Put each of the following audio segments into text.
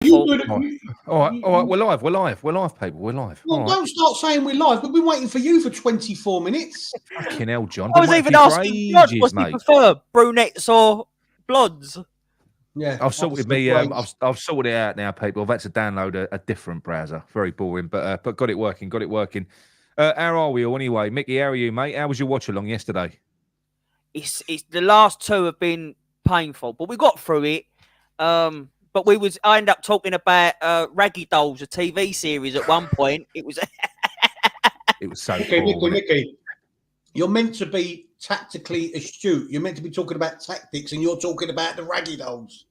You fault. do it. All right, we're live, people, we're live. Well, All don't start saying we're live. We've been waiting for you for 24 minutes. Fucking hell, John. I was even asking Blood, what do you prefer, brunettes or blondes? Yeah, I've sorted I've sorted it out now, people. I've had to download a different browser. Very boring, but got it working. How are we all anyway? Mickey, how are you, mate? How was your watch along yesterday? It's the last two have been painful, but we got through it. But I ended up talking about Raggy Dolls, a TV series at one point. It was so Mickey, you're meant to be tactically astute. You're meant to be talking about tactics, and you're talking about the Raggy Dolls.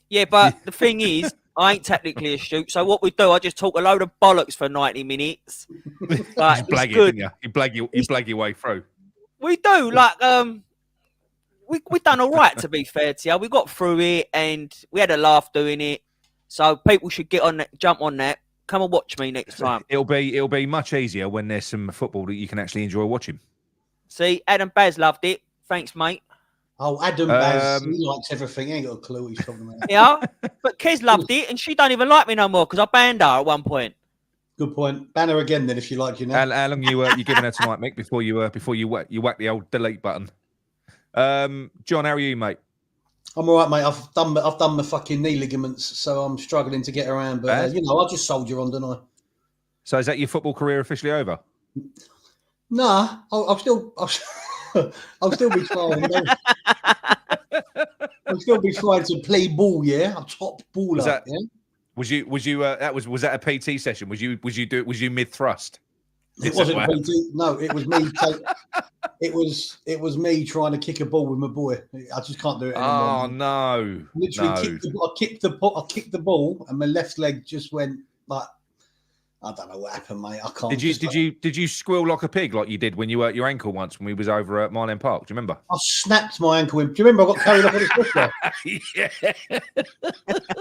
Yeah, but the thing is, I ain't technically astute. So what we do, I just talk a load of bollocks for 90 minutes. But it's good. You blag your way through. We do, like, we done all right, to be fair to you. We got through it, and we had a laugh doing it. So people should jump on that. Come and watch me next time. It'll be much easier when there's some football that you can actually enjoy watching. See, Adam Baz loved it. Thanks, mate. Oh, Adam Baz, he likes everything. He ain't got a clue what he's talking about. Yeah, but Kez loved it, and she don't even like me no more because I banned her at one point. Good point. Ban her again then if you like you now. How long you giving her tonight, Mick? Before you whack the old delete button. John, how are you, mate? I'm all right, mate. I've done my fucking knee ligaments, so I'm struggling to get around. But I just soldier on, don't I? So is that your football career officially over? Nah, I'll still be trying. I'll still be trying to play ball. Yeah, I'm top baller. Was that a PT session? Was you mid thrust? It wasn't PT. No, it was me. It was me trying to kick a ball with my boy. I just can't do it anymore. Oh no! Literally, I kicked the ball, and my left leg just went like. I don't know what happened, mate. I can't. Did you squeal like a pig like you did when you hurt your ankle once when we was over at Marlin Park? Do you remember? I snapped my ankle. Do you remember I got carried up on the stretcher? Yeah.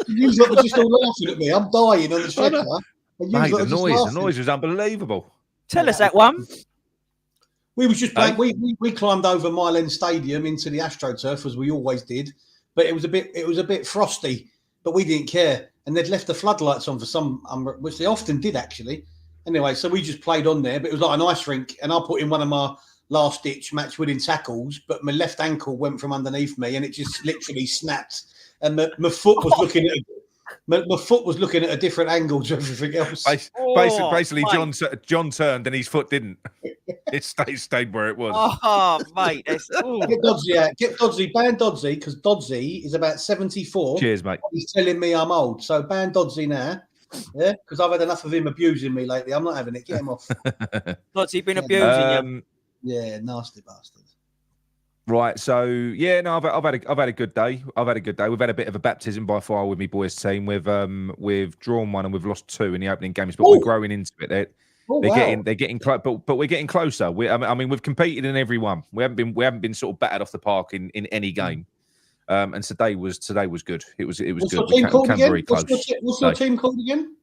You lot were just all laughing at me. I'm dying on the stretcher. Mate, the noise was unbelievable. Tell us that one. We was just playing. We climbed over Mile End Stadium into the AstroTurf as we always did, but it was a bit frosty, but we didn't care. And they'd left the floodlights on for some, which they often did actually. Anyway, so we just played on there, but it was like an ice rink. And I put in one of my last-ditch match-winning tackles, but my left ankle went from underneath me, and it just literally snapped. And my foot was looking at my foot was looking at a different angle to everything else. Basically, John turned and his foot didn't. It stayed where it was. Oh, mate. Get Dodsey out. Get Dodsey. Ban Dodsey, because Dodsey is about 74. Cheers, mate. He's telling me I'm old. So ban Dodsey now. Yeah, because I've had enough of him abusing me lately. I'm not having it. Get him off. Dodsey been abusing you? Yeah, nasty bastard. Right, so yeah, no, I've had a good day. We've had a bit of a baptism by fire with me boys' team. We've drawn one and we've lost two in the opening games, but we're growing into it. They're getting close, but we're getting closer. I mean, we've competed in every one. We haven't been sort of battered off the park in any game. And today was good. It was What's good. Your team called again? Very close. What's your team called again?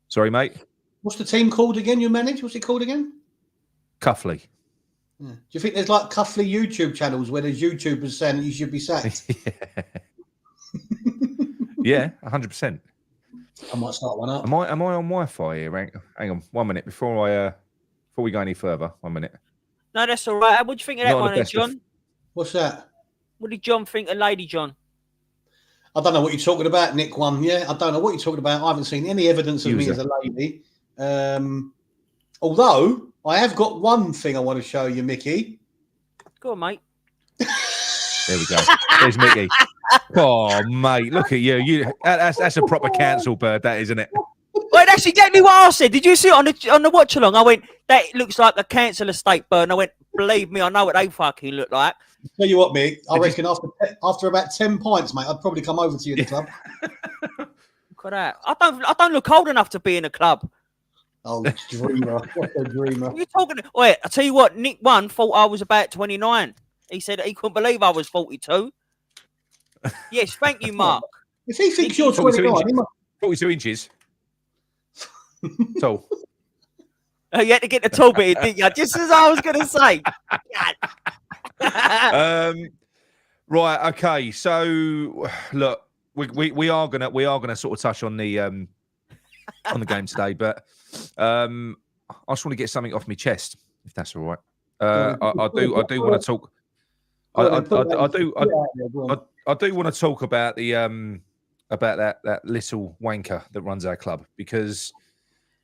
Sorry, mate. What's the team called again? You manage? What's it called again? Cuffley. Yeah. Do you think there's like Cuffley YouTube channels where there's YouTubers saying that you should be sacked? Yeah, 100%. I might start one up. Am I on Wi-Fi here? Hang on 1 minute before we go any further. 1 minute. No, that's all right. What do you think of that one, John? What's that? What did John think of Lady John? I don't know what you're talking about, Nick. I don't know what you're talking about. I haven't seen any evidence of me as a lady. Although I have got one thing I want to show you, Mickey. Go on, mate. There we go. There's Mickey. Oh, mate, look at you. That's a proper cancel bird, that isn't it? Well, that's exactly what I said. Did you see it on the watch along? I went, that looks like a cancel estate bird. And I went, believe me, I know what they fucking look like. Tell you what, Mick, I reckon after about 10 pints, mate, I'd probably come over to you in the club. Look at that. I don't look old enough to be in a club. Oh, dreamer. What a dreamer. What are you talking? Wait, I tell you what, Nick one thought I was about 29. He said he couldn't believe I was 42. Yes, thank you, Mark. If he thinks you're 29, 42 inches. Tall. You had to get the tall bit, didn't you? Just as I was going to say. Right, okay. So, look, we are gonna sort of touch on the game today, but I just want to get something off my chest, if that's all right. I do want to talk. I do want to talk about the that little wanker that runs our club, because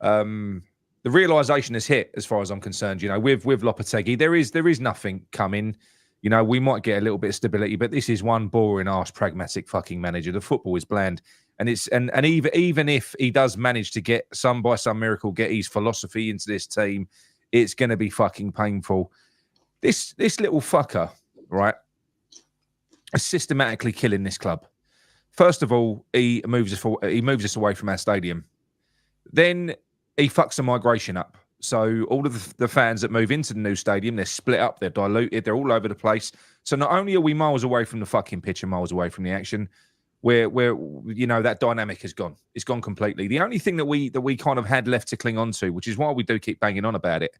the realization has hit, as far as I'm concerned. You know, with Lopetegui, there is nothing coming. You know, we might get a little bit of stability, but this is one boring arse pragmatic fucking manager. The football is bland, and even if he does manage to get by some miracle get his philosophy into this team, it's going to be fucking painful. This little fucker, right, is systematically killing this club. First of all, he moves us away from our stadium. Then he fucks the migration up. So all of the fans that move into the new stadium, they're split up, they're diluted, they're all over the place. So not only are we miles away from the fucking pitch and miles away from the action, where you know, that dynamic has gone. It's gone completely. The only thing that we kind of had left to cling on to, which is why we do keep banging on about it,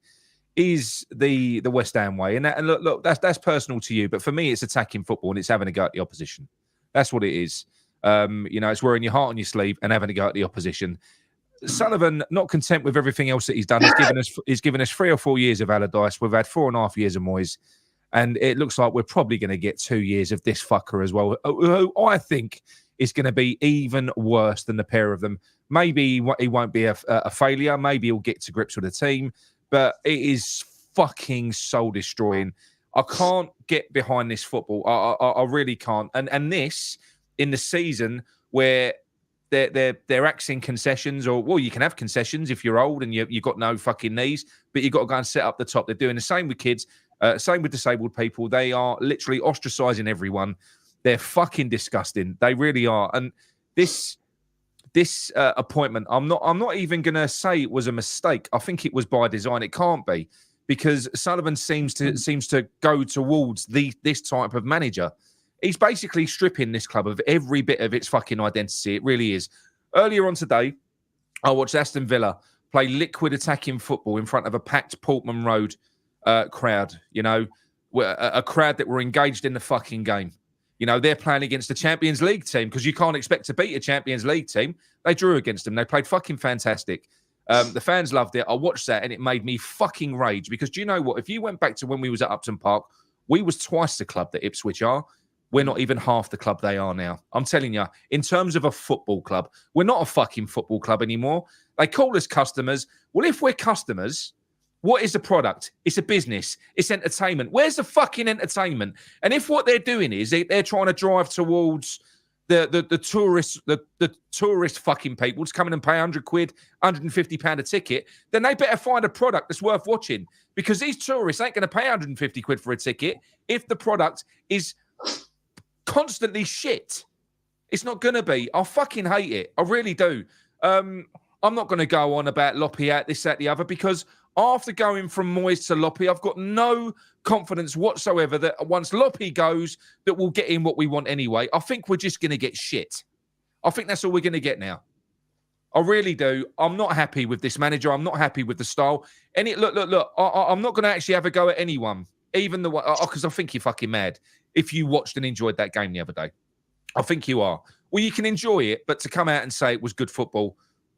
is the West Ham way. And look, that's personal to you, but for me, it's attacking football and it's having a go at the opposition. That's what it is. You know, it's wearing your heart on your sleeve and having a go at the opposition. Sullivan, not content with everything else that he's done, he's given us 3 or 4 years of Allardyce. We've had 4.5 years of Moyes, and it looks like we're probably going to get 2 years of this fucker as well, who I think is going to be even worse than the pair of them. Maybe he won't be a failure. Maybe he'll get to grips with the team, but it is fucking soul destroying. I can't get behind this football. I really can't. And this in the season where they're axing concessions, or, well, you can have concessions if you're old and you've got no fucking knees, but you've got to go and set up the top. They're doing the same with kids, same with disabled people. They are literally ostracizing everyone. They're fucking disgusting. They really are. And this appointment, I'm not even going to say it was a mistake. I think it was by design. It can't be, because Sullivan seems to go towards this type of manager. He's basically stripping this club of every bit of its fucking identity. It really is. Earlier on today, I watched Aston Villa play liquid attacking football in front of a packed Portman Road crowd. You know, a crowd that were engaged in the fucking game. You know, they're playing against the Champions League team, because you can't expect to beat a Champions League team. They drew against them. They played fucking fantastic. The fans loved it. I watched that and it made me fucking rage, because do you know what? If you went back to when we was at Upton Park, we was twice the club that Ipswich are. We're not even half the club they are now. I'm telling you, in terms of a football club, we're not a fucking football club anymore. They call us customers. Well, if we're customers, what is the product? It's a business. It's entertainment. Where's the fucking entertainment? And if what they're doing is they're trying to drive towards the tourist fucking people to come in and pay £100, £150 a ticket, then they better find a product that's worth watching, because these tourists ain't going to pay £150 for a ticket if the product is constantly shit. It's not going to be. I fucking hate it. I really do. I'm not going to go on about Loppy out, this, that, the other, because after going from Moyes to Loppy, I've got no confidence whatsoever that once Loppy goes, that we'll get in what we want anyway. I think we're just going to get shit. I think that's all we're going to get now. I really do. I'm not happy with this manager. I'm not happy with the style. And look. I'm not going to actually have a go at anyone, even the one, because I think you're fucking mad if you watched and enjoyed that game the other day. I think you are. Well, you can enjoy it, but to come out and say it was good football,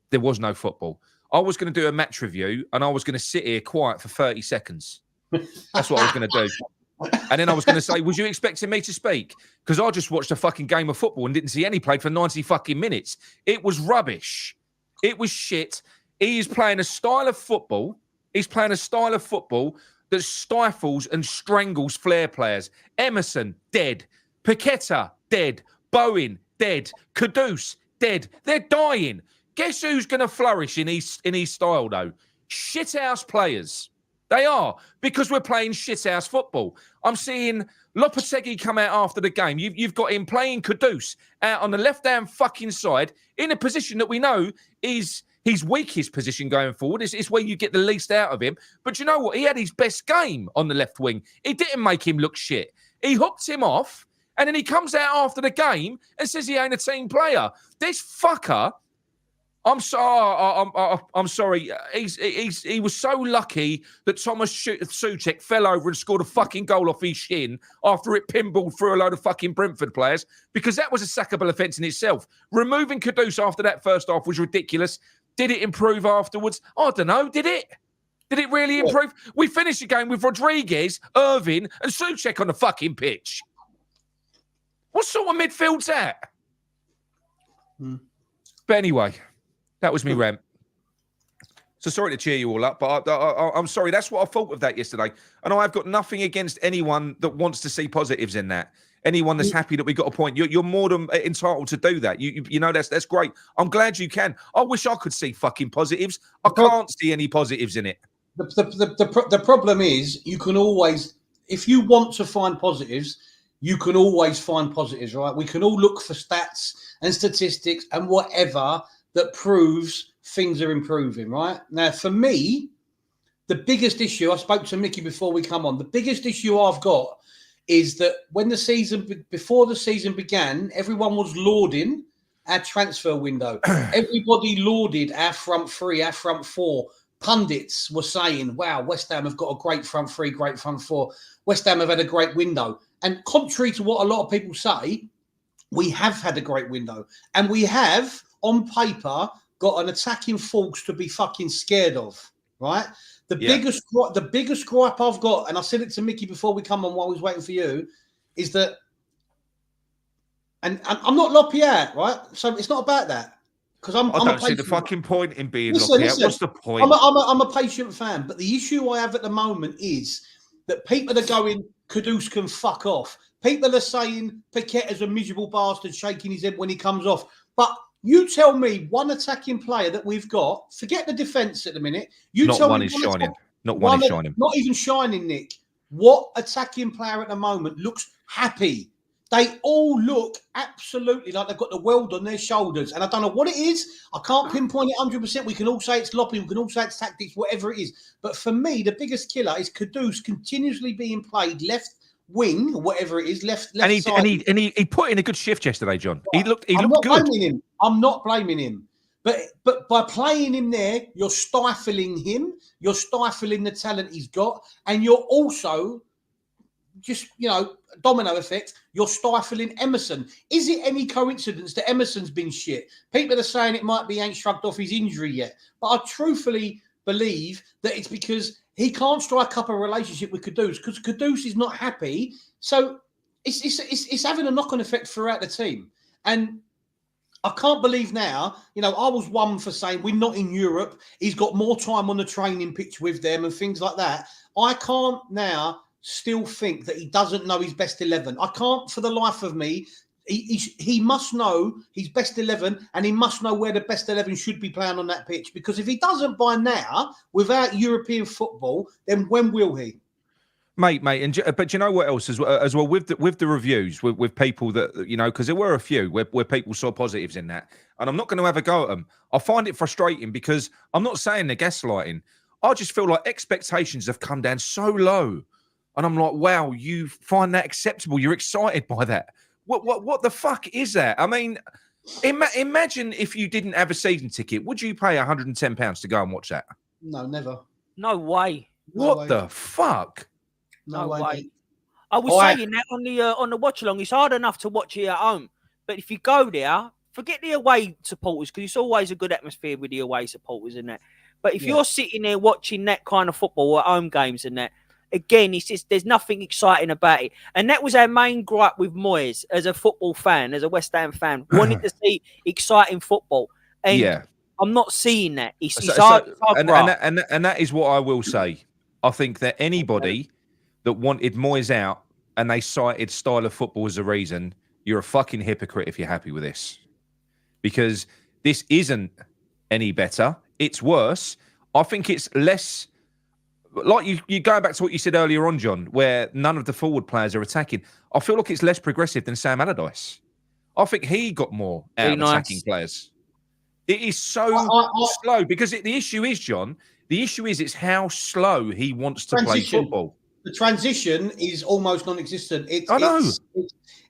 there was no football. I was going to do a match review and I was going to sit here quiet for 30 seconds. That's what I was going to do. And then I was going to say, was you expecting me to speak? Because I just watched a fucking game of football and didn't see any played for 90 fucking minutes. It was rubbish. It was shit. He is playing a style of football. He's playing a style of football that stifles and strangles flair players. Emerson, dead. Paqueta, dead. Bowen, dead. Kudus, dead. They're dying. Guess who's going to flourish in his style, though? Shithouse players. They are, because we're playing shithouse football. I'm seeing Lopetegui come out after the game. You've got him playing Kudus out on the left-hand fucking side in a position that we know is his weakest position going forward. It's where you get the least out of him. But you know what? He had his best game on the left wing. It didn't make him look shit. He hooked him off, and then he comes out after the game and says he ain't a team player. This fucker, I'm sorry. He was so lucky that Thomas Souček fell over and scored a fucking goal off his shin after it pinballed through a load of fucking Brentford players, because that was a sackable offence in itself. Removing Kudus after that first half was ridiculous. Did it improve afterwards? I don't know. Did it? Did it really improve? We finished the game with Rodriguez, Irvin, and Souček on the fucking pitch. What sort of midfield's that? But anyway, that was me rant. So sorry to cheer you all up, but I'm sorry. That's what I thought of that yesterday. And I've got nothing against anyone that wants to see positives in that. Anyone that's happy that we got a point. You're more than entitled to do that. You know, that's great. I'm glad you can. I wish I could see fucking positives. I can't see any positives in it. The problem is, you can always, if you want to find positives, you can always find positives, right? We can all look for stats and statistics and whatever that proves things are improving, right? Now, for me, the biggest issue, I spoke to Mickey before we come on, the biggest issue I've got is that when before the season began, everyone was lauding our transfer window. Everybody lauded our front three, our front four. Pundits were saying, wow, West Ham have got a great front three, great front four. West Ham have had a great window. And contrary to what a lot of people say, we have had a great window. And we have, on paper, got an attacking force to be fucking scared of, right? The biggest gripe I've got, and I said it to Mickey before we come on while I was waiting for you, is that, and I'm not loppy out, right? So it's not about that. Because I don't see the fucking point in being loppy out. What's the point? I'm a patient fan, but the issue I have at the moment is that people are going, Kudus can fuck off. People are saying Paqueta's a miserable bastard shaking his head when he comes off. But you tell me one attacking player that we've got, forget the defence at the minute. Not one is shining. Not even shining, Nick. What attacking player at the moment looks happy? They all look absolutely like they've got the world on their shoulders. And I don't know what it is. I can't pinpoint it 100%. We can all say it's loppy. We can all say it's tactics, whatever it is. But for me, the biggest killer is Kudus continuously being played left wing, or whatever it is, left side. And he put in a good shift yesterday, John. Right. He looked good. I'm not blaming him. But by playing him there, you're stifling him. You're stifling the talent he's got. And you're also just, domino effect, you're stifling Emerson. Is it any coincidence that Emerson's been shit? People are saying it might be ain't shrugged off his injury yet. But I truthfully believe that it's because he can't strike up a relationship with Kudus, because Kudus is not happy. So it's having a knock-on effect throughout the team. And I can't believe now, I was one for saying we're not in Europe. He's got more time on the training pitch with them and things like that. I can't now still think that he doesn't know his best 11. I can't for the life of me. He must know his best 11, and he must know where the best 11 should be playing on that pitch. Because if he doesn't by now, without European football, then when will he? Mate, but you know what else as well with the reviews with people that because there were a few where people saw positives in that, and I'm not going to have a go at them. I find it frustrating because I'm not saying they're gaslighting. I just feel like expectations have come down so low. And I'm like, wow, you find that acceptable? You're excited by that? What the fuck is that? I mean, imagine if you didn't have a season ticket. Would you pay £110 to go and watch that? No, never. No way. What the fuck? No way. I was saying that on the watch along. It's hard enough to watch it at home, but if you go there, forget the away supporters, because it's always a good atmosphere with the away supporters and that. But if you're sitting there watching that kind of football at home games and that. Again, it's just, there's nothing exciting about it. And that was our main gripe with Moyes as a football fan, as a West Ham fan. Wanted to see exciting football. And I'm not seeing that. And that is what I will say. I think that anybody that wanted Moyes out and they cited style of football as a reason, you're a fucking hypocrite if you're happy with this. Because this isn't any better. It's worse. I think it's less... Like you going back to what you said earlier on, John, where none of the forward players are attacking. I feel like it's less progressive than Sam Allardyce. I think he got more out of attacking players. It is so slow because the issue is, John, it's how slow he wants to play football. the transition is almost non-existent. I know.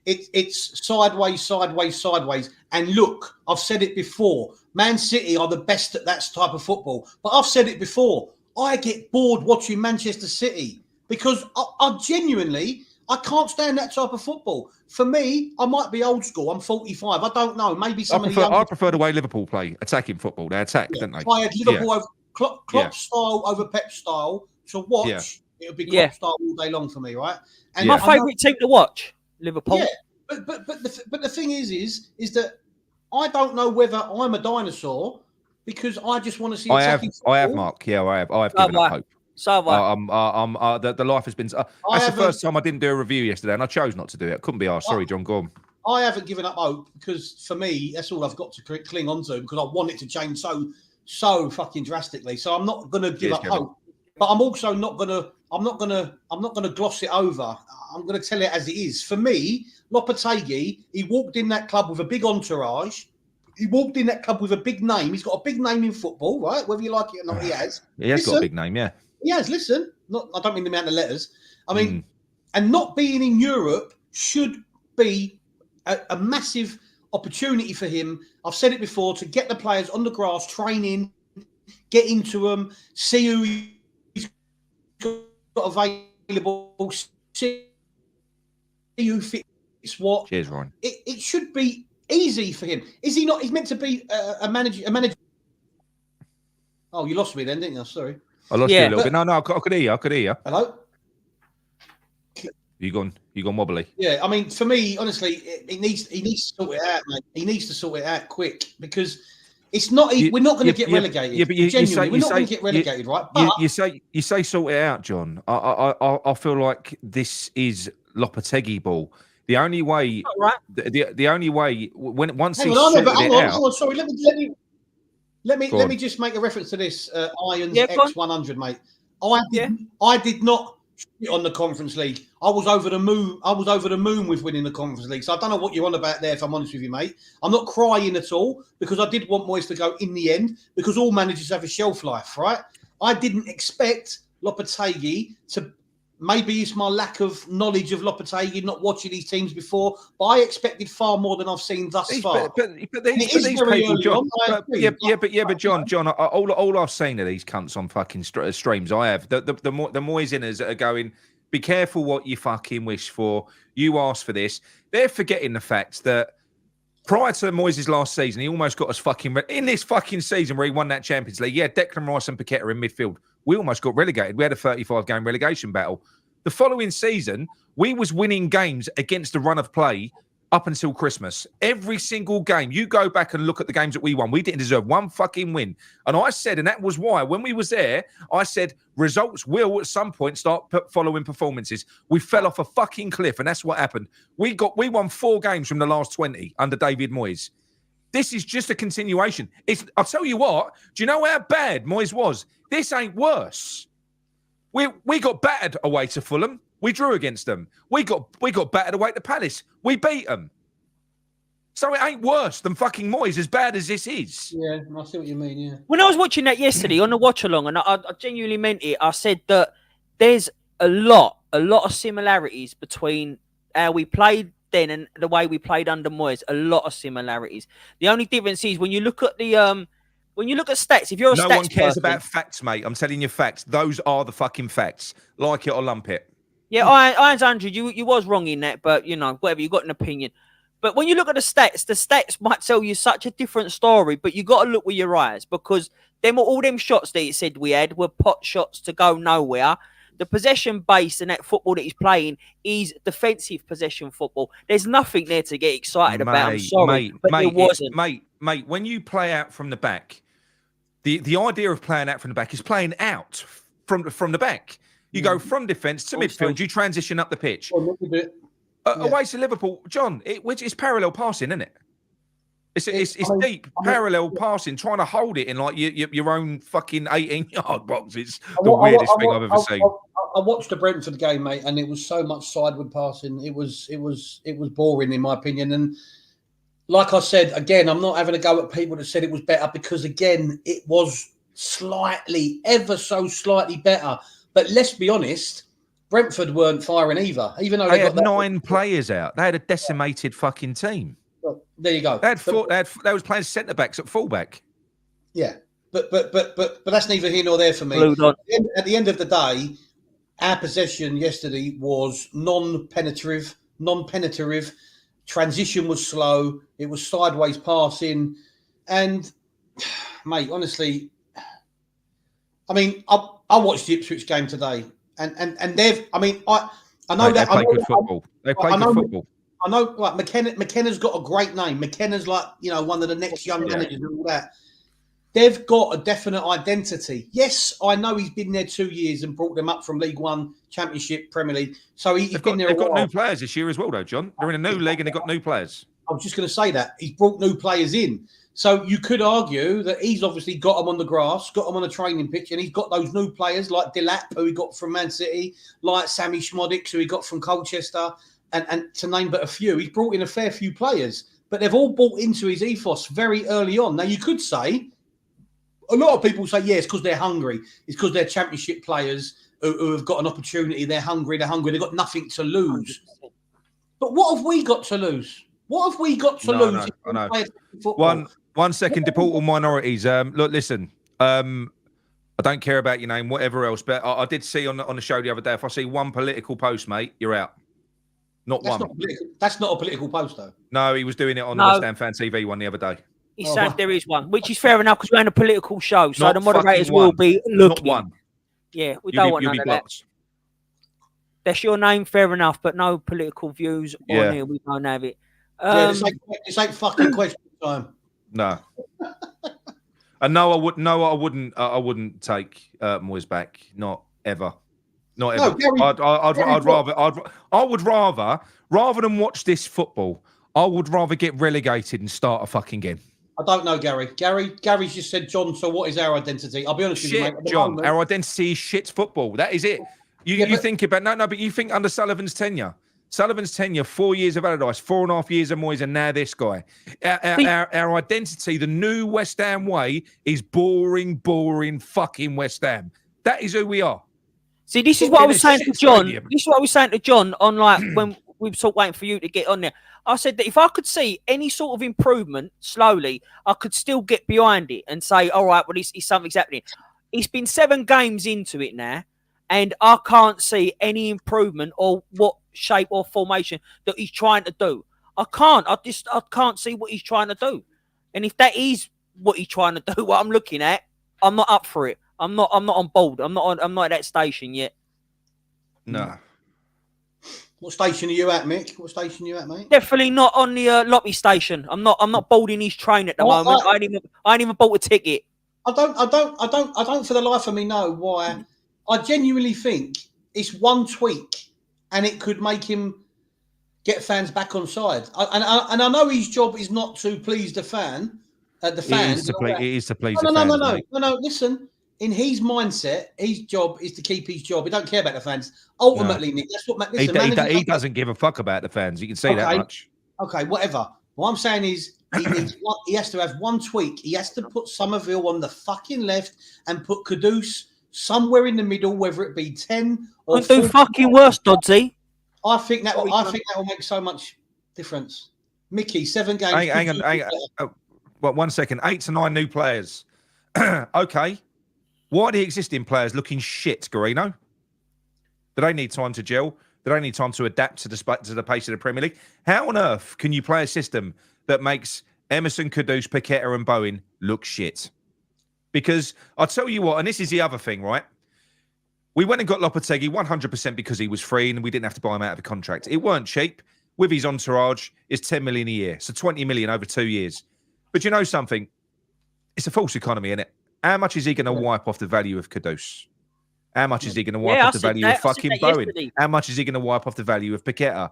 It's sideways. And look, I've said it before. Man City are the best at that type of football. But I've said it before. I get bored watching Manchester City because I genuinely, I can't stand that type of football. For me, I might be old school. I'm 45. I don't know. Maybe I prefer the way Liverpool play, attacking football. They attack, don't they? If I had Liverpool over Klopp style over Pep style to watch, it would be Klopp style all day long for me, right? And my favourite team to watch, Liverpool. Yeah, but the thing is that I don't know whether I'm a dinosaur because I just want to see. I have, Mark. Yeah, I have given up hope. So have I. The life has been. That's the first time I didn't do a review yesterday, and I chose not to do it. Couldn't be asked. Sorry, John. Go on. I haven't given up hope because for me, that's all I've got to cling on to because I want it to change so fucking drastically. So I'm not going to give up hope, but I'm also not going to. I'm not going to gloss it over. I'm going to tell it as it is. For me, Lopetegui, he walked in that club with a big entourage. He walked in that club with a big name. He's got a big name in football, right? Whether you like it or not, he has. He has got a big name, yeah. He has. Listen, I don't mean the amount of letters. I mean, and not being in Europe should be a massive opportunity for him. I've said it before, to get the players on the grass, training, get into them, see who he's got available, see who fits what. Cheers, Ryan. It should be easy for him. Is he not? He's meant to be a manager. Oh, you lost me then, didn't you? Sorry. I lost you a little bit. No, I could hear you. Hello? You gone wobbly. Yeah, I mean, for me, honestly, he needs to sort it out, mate. He needs to sort it out quick because it's not. We're not going to get relegated. Yeah, but we're not going to get relegated, right? But you say sort it out, John. I feel like this is Lopetegui ball. The only way, the only way once he's sorted it out. Sorry, let me just make a reference to this Irons X100, mate. I did not shit on the Conference League. I was over the moon with winning the Conference League. So I don't know what you're on about there, if I'm honest with you, mate. I'm not crying at all because I did want Moyes to go in the end because all managers have a shelf life, right? I didn't expect Lopetegui to. Maybe it's my lack of knowledge of Lopetegui, not watching these teams before, but I expected far more than I've seen thus far. But these people, John. But John, all I've seen of these cunts on fucking streams, I have the Moyes-inners that are going, be careful what you fucking wish for. You asked for this. They're forgetting the fact that prior to Moyes' last season, he almost got us fucking in this fucking season where he won that Champions League. Yeah, Declan Rice and Paqueta in midfield. We almost got relegated. We had a 35-game relegation battle. The following season, we was winning games against the run of play up until Christmas. Every single game. You go back and look at the games that we won. We didn't deserve one fucking win. And I said, and that was why, when we was there, I said, results will at some point start following performances. We fell off a fucking cliff, and that's what happened. We won 4 games from the last 20 under David Moyes. This is just a continuation. I'll tell you what, do you know how bad Moyes was? This ain't worse. We got battered away to Fulham. We drew against them. We got battered away to Palace. We beat them. So it ain't worse than fucking Moyes, as bad as this is. Yeah, I see what you mean, yeah. When I was watching that yesterday on the watch-along, and I genuinely meant it, I said that there's a lot of similarities between how we played then and the way we played under Moyes. A lot of similarities. The only difference is when you look at the when you look at stats, if you're a no stats one cares person, about facts, mate. I'm telling you facts. Those are the fucking facts. Like it or lump it. Yeah, Irons 100, you was wrong in that, but you know, whatever, you got an opinion. But when you look at the stats might tell you such a different story, but you got to look with your eyes because all them shots that he said we had were pot shots to go nowhere. The possession base and that football that he's playing is defensive possession football. There's nothing there to get excited about. I'm sorry, but it wasn't. Mate, when you play out from the back, the idea of playing out from the back is playing out from the back. You go from defence to midfield. You transition up the pitch. Away to Liverpool, John. Which is parallel passing, isn't it? It's deep parallel passing, trying to hold it in like your own fucking 18-yard box. It's the weirdest thing I've ever seen. I watched the Brentford game, mate, and it was so much sideward passing. It was boring in my opinion. And like I said, again, I'm not having a go at people that said it was better because again, it was ever so slightly better. But let's be honest, Brentford weren't firing either, even though they got had 9 players out. They had a decimated fucking team. Well, there you go. They was playing centre backs at fullback. Yeah, but that's neither here nor there for me. At the end of the day, our possession yesterday was non-penetrative. Transition was slow. It was sideways passing, and mate, honestly, I mean, I watched the Ipswich game today, and they've. I mean, I know They play good football. They play good football. I know, like McKenna's got a great name. McKenna's like one of the next young managers and all that. They've got a definite identity. Yes, I know he's been there 2 years and brought them up from League One, Championship, Premier League. So he's been there. They've got new players this year as well, though, John. They're in a new league and they've got new players. I was just going to say that he's brought new players in. So you could argue that he's obviously got them on the grass, got them on a training pitch, and he's got those new players like Delap, who he got from Man City, like Sammy Schmodic, who he got from Colchester, and to name but a few. He's brought in a fair few players, but they've all bought into his ethos very early on. Now, you could say, a lot of people say, yeah, it's because they're hungry. It's because they're Championship players who have got an opportunity. They're hungry. They've got nothing to lose. But what have we got to lose? What have we got to lose? I know. One second, deportable minorities. Look, listen. I don't care about your name, whatever else. But I did see on the show the other day, if I see one political post, mate, you're out. That's not a political post, though. No, he was doing it on the West Ham Fan TV one the other day. He said there is one, which is fair enough because we're in a political show, so the moderators will be looking. Not one. Yeah, we don't want none of that. That's your name, fair enough, but no political views on here. We don't have it. This ain't fucking question time. No. And no, I wouldn't take Moyes back. Not ever. Not ever. No, I would rather than watch this football, I would rather get relegated and start a fucking game. I don't know, Gary. Gary's just said, John, so what is our identity? I'll be honest with you, mate. John, our identity is shit football. That is it. You think about but you think under Sullivan's tenure. 4 years of Allardyce, 4.5 years of Moyes, and now this guy. Our identity, the new West Ham way, is boring fucking West Ham. That is who we are. See, this is what I was saying to John. This is what I was saying to John on when we were sort of waiting for you to get on there. I said that if I could see any sort of improvement slowly, I could still get behind it and say, all right, well, something's happening. It's been 7 games into it now, and I can't see any improvement or what shape or formation that he's trying to do. I can't see what he's trying to do. And if that is what he's trying to do, what I'm looking at, I'm not up for it. I'm not on board. I'm not at that station yet. No. What station are you at, Mick? What station are you at, mate? Definitely not on the Loppy station. I'm not boarding his train at the moment. I ain't even bought a ticket. I don't for the life of me know why. I genuinely think it's one tweak and it could make him get fans back on side. And I know his job is not to please the fans. It is to please the fans. No. Listen. In his mindset, his job is to keep his job. He don't care about the fans. Ultimately, Nick, that's what. Listen, he doesn't give a fuck about the fans. You can see that much. Okay, whatever. What I'm saying is, he has to have one tweak. He has to put Somerville on the fucking left and put Kudus somewhere in the middle, whether it be 10 or. Couldn't do fucking worse, Dodsy. I think that will make so much difference. Mickey, 7 games. Hang on. Well, 1 second. 8 to 9 new players. Okay. Why are the existing players looking shit, Garino? Do they need time to gel? Do they need time to adapt to the pace of the Premier League? How on earth can you play a system that makes Emerson, Kudus, Paqueta and Bowen look shit? Because I'll tell you what, and this is the other thing, right? We went and got Lopetegui 100% because he was free and we didn't have to buy him out of a contract. It weren't cheap. With his entourage, it's 10 million a year. So 20 million over 2 years. But you know something? It's a false economy, isn't it? How much is he going to wipe off the value of Kudus? How much is he going to wipe off the value of fucking Bowen? How much is he going to wipe off the value of Paqueta?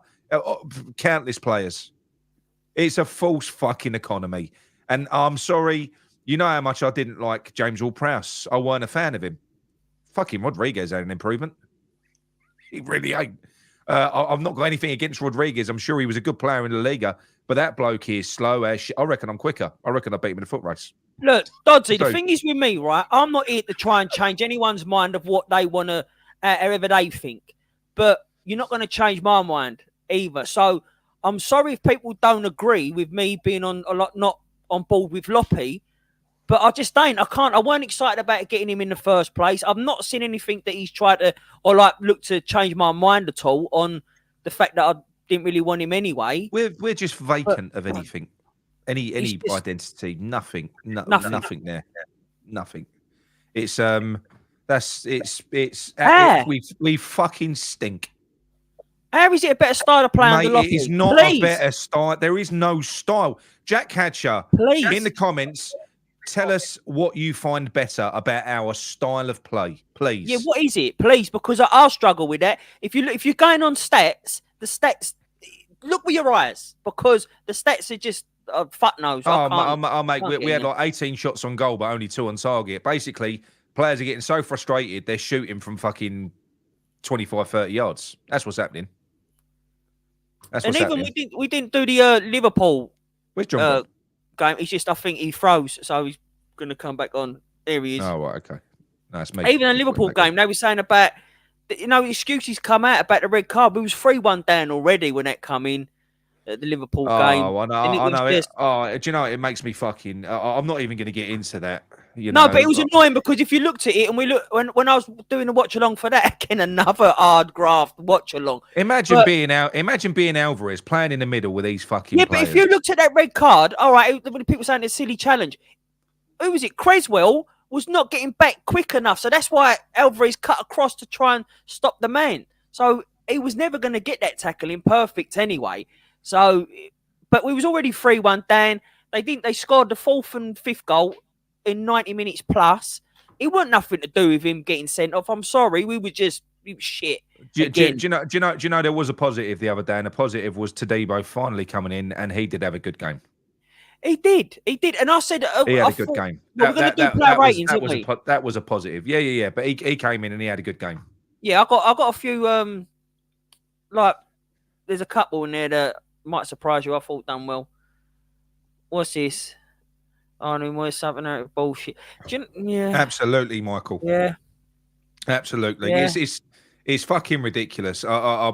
Countless players. It's a false fucking economy. And I'm sorry, you know how much I didn't like James Ward-Prowse. I weren't a fan of him. Fucking Rodriguez had an improvement. He really ain't. I've not got anything against Rodriguez. I'm sure he was a good player in the Liga. But that bloke here is slow as shit. I reckon I'm quicker. I reckon I beat him in a foot race. Look, Dodsy, the thing is with me, right? I'm not here to try and change anyone's mind of what they want to, however they think. but you're not going to change my mind either. So I'm sorry if people don't agree with me being not on board with Loppy, but I just ain't. I weren't excited about getting him in the first place. I've not seen anything that he's tried to look to change my mind at all on the fact that I didn't really want him anyway. We're just vacant of anything, any just, identity, nothing there, nothing. It's we fucking stink. How is it a better style of play under Loppy? It is not a better style. There is no style. Jack Hatcher, in the comments, tell us what you find better about our style of play, please. Yeah, what is it, please? Because I'll struggle with that. If you're going on stats, the stats, look with your eyes, because the stats are just fuck knows. Mate, we had like 18 shots on goal, but only 2 on target. Basically, players are getting so frustrated, they're shooting from fucking 25, 30 yards. That's what's happening. We didn't do the Liverpool game. It's just I think he froze, so he's going to come back on. There he is. Oh, right, okay. Nice. Even the Liverpool game, they were saying about, excuses come out about the red card. We was 3-1 down already when that come in. The Liverpool game. Oh, I know. Do you know, it makes me fucking... I'm not even going to get into that. No, but it was annoying because if you looked at it, and when I was doing the watch along for that, again, another hard graft watch along. Imagine being Alvarez playing in the middle with these fucking players. But if you looked at that red card, all right, when people saying it's a silly challenge, who was it? Creswell was not getting back quick enough, so that's why Alvarez cut across to try and stop the man. So he was never going to get that tackle in perfect anyway. So, but we was already 3-1 down. They scored the 4th and 5th goal in 90 minutes plus. It wasn't nothing to do with him getting sent off. I'm sorry, we was shit. Do you know there was a positive the other day, and the positive was Tadibo finally coming in, and he did have a good game. He did, and I said he had a good game. We're going to do player ratings, that was a positive. Yeah. But he came in and he had a good game. Yeah, I got a few there's a couple in there that might surprise you. I thought done well. What's this? Oh, no, where's something out of bullshit? Yeah, absolutely, Michael. Yeah, absolutely. Yeah. It's fucking ridiculous. I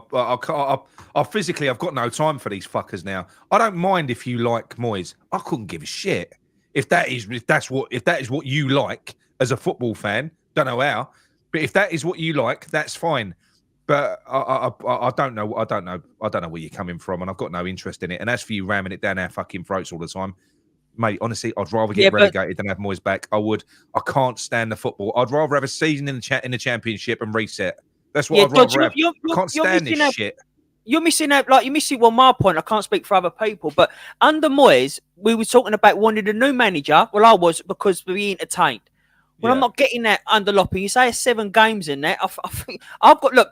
physically, I've got no time for these fuckers now. I don't mind if you like Moyes. I couldn't give a shit if that is what you like as a football fan. Don't know how, but if that is what you like, that's fine. But I don't know. I don't know where you're coming from, and I've got no interest in it. And as for you ramming it down our fucking throats all the time, mate, honestly, I'd rather get relegated than have Moyes back. I would. I can't stand the football. I'd rather have a season in the championship and reset. That's what I'd rather have. I can't stand this shit. You're missing out. You're missing one more point. I can't speak for other people, but under Moyes, we were talking about wanting a new manager. Well, I was, because we entertained. Well, I'm not getting that under Loppy. You say it's 7 games in there. I think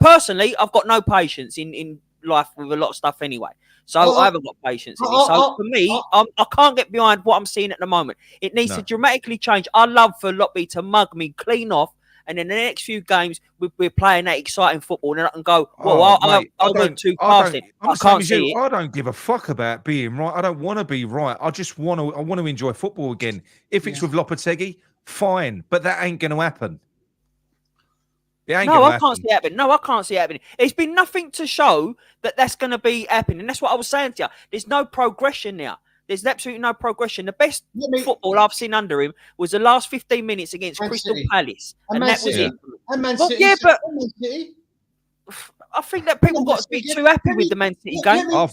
personally, I've got no patience in life with a lot of stuff anyway. So I haven't got patience in it. So for me, I can't get behind what I'm seeing at the moment. It needs to dramatically change. I love for Loppy to mug me clean off, and in the next few games, we're playing that exciting football, and I can go, well, I went too past it. I can't see it. I don't give a fuck about being right. I don't want to be right. I just want to enjoy football again. If it's with Lopetegui, fine, but that ain't going to happen. I can't see it happening. No, I can't see it happening. There's been nothing to show that that's going to be happening. And that's what I was saying to you. There's no progression now. There's absolutely no progression. The best football I've seen under him was the last 15 minutes against Crystal Palace. And that was it. And Man City. But I think that people got to be too happy with the Man City game. I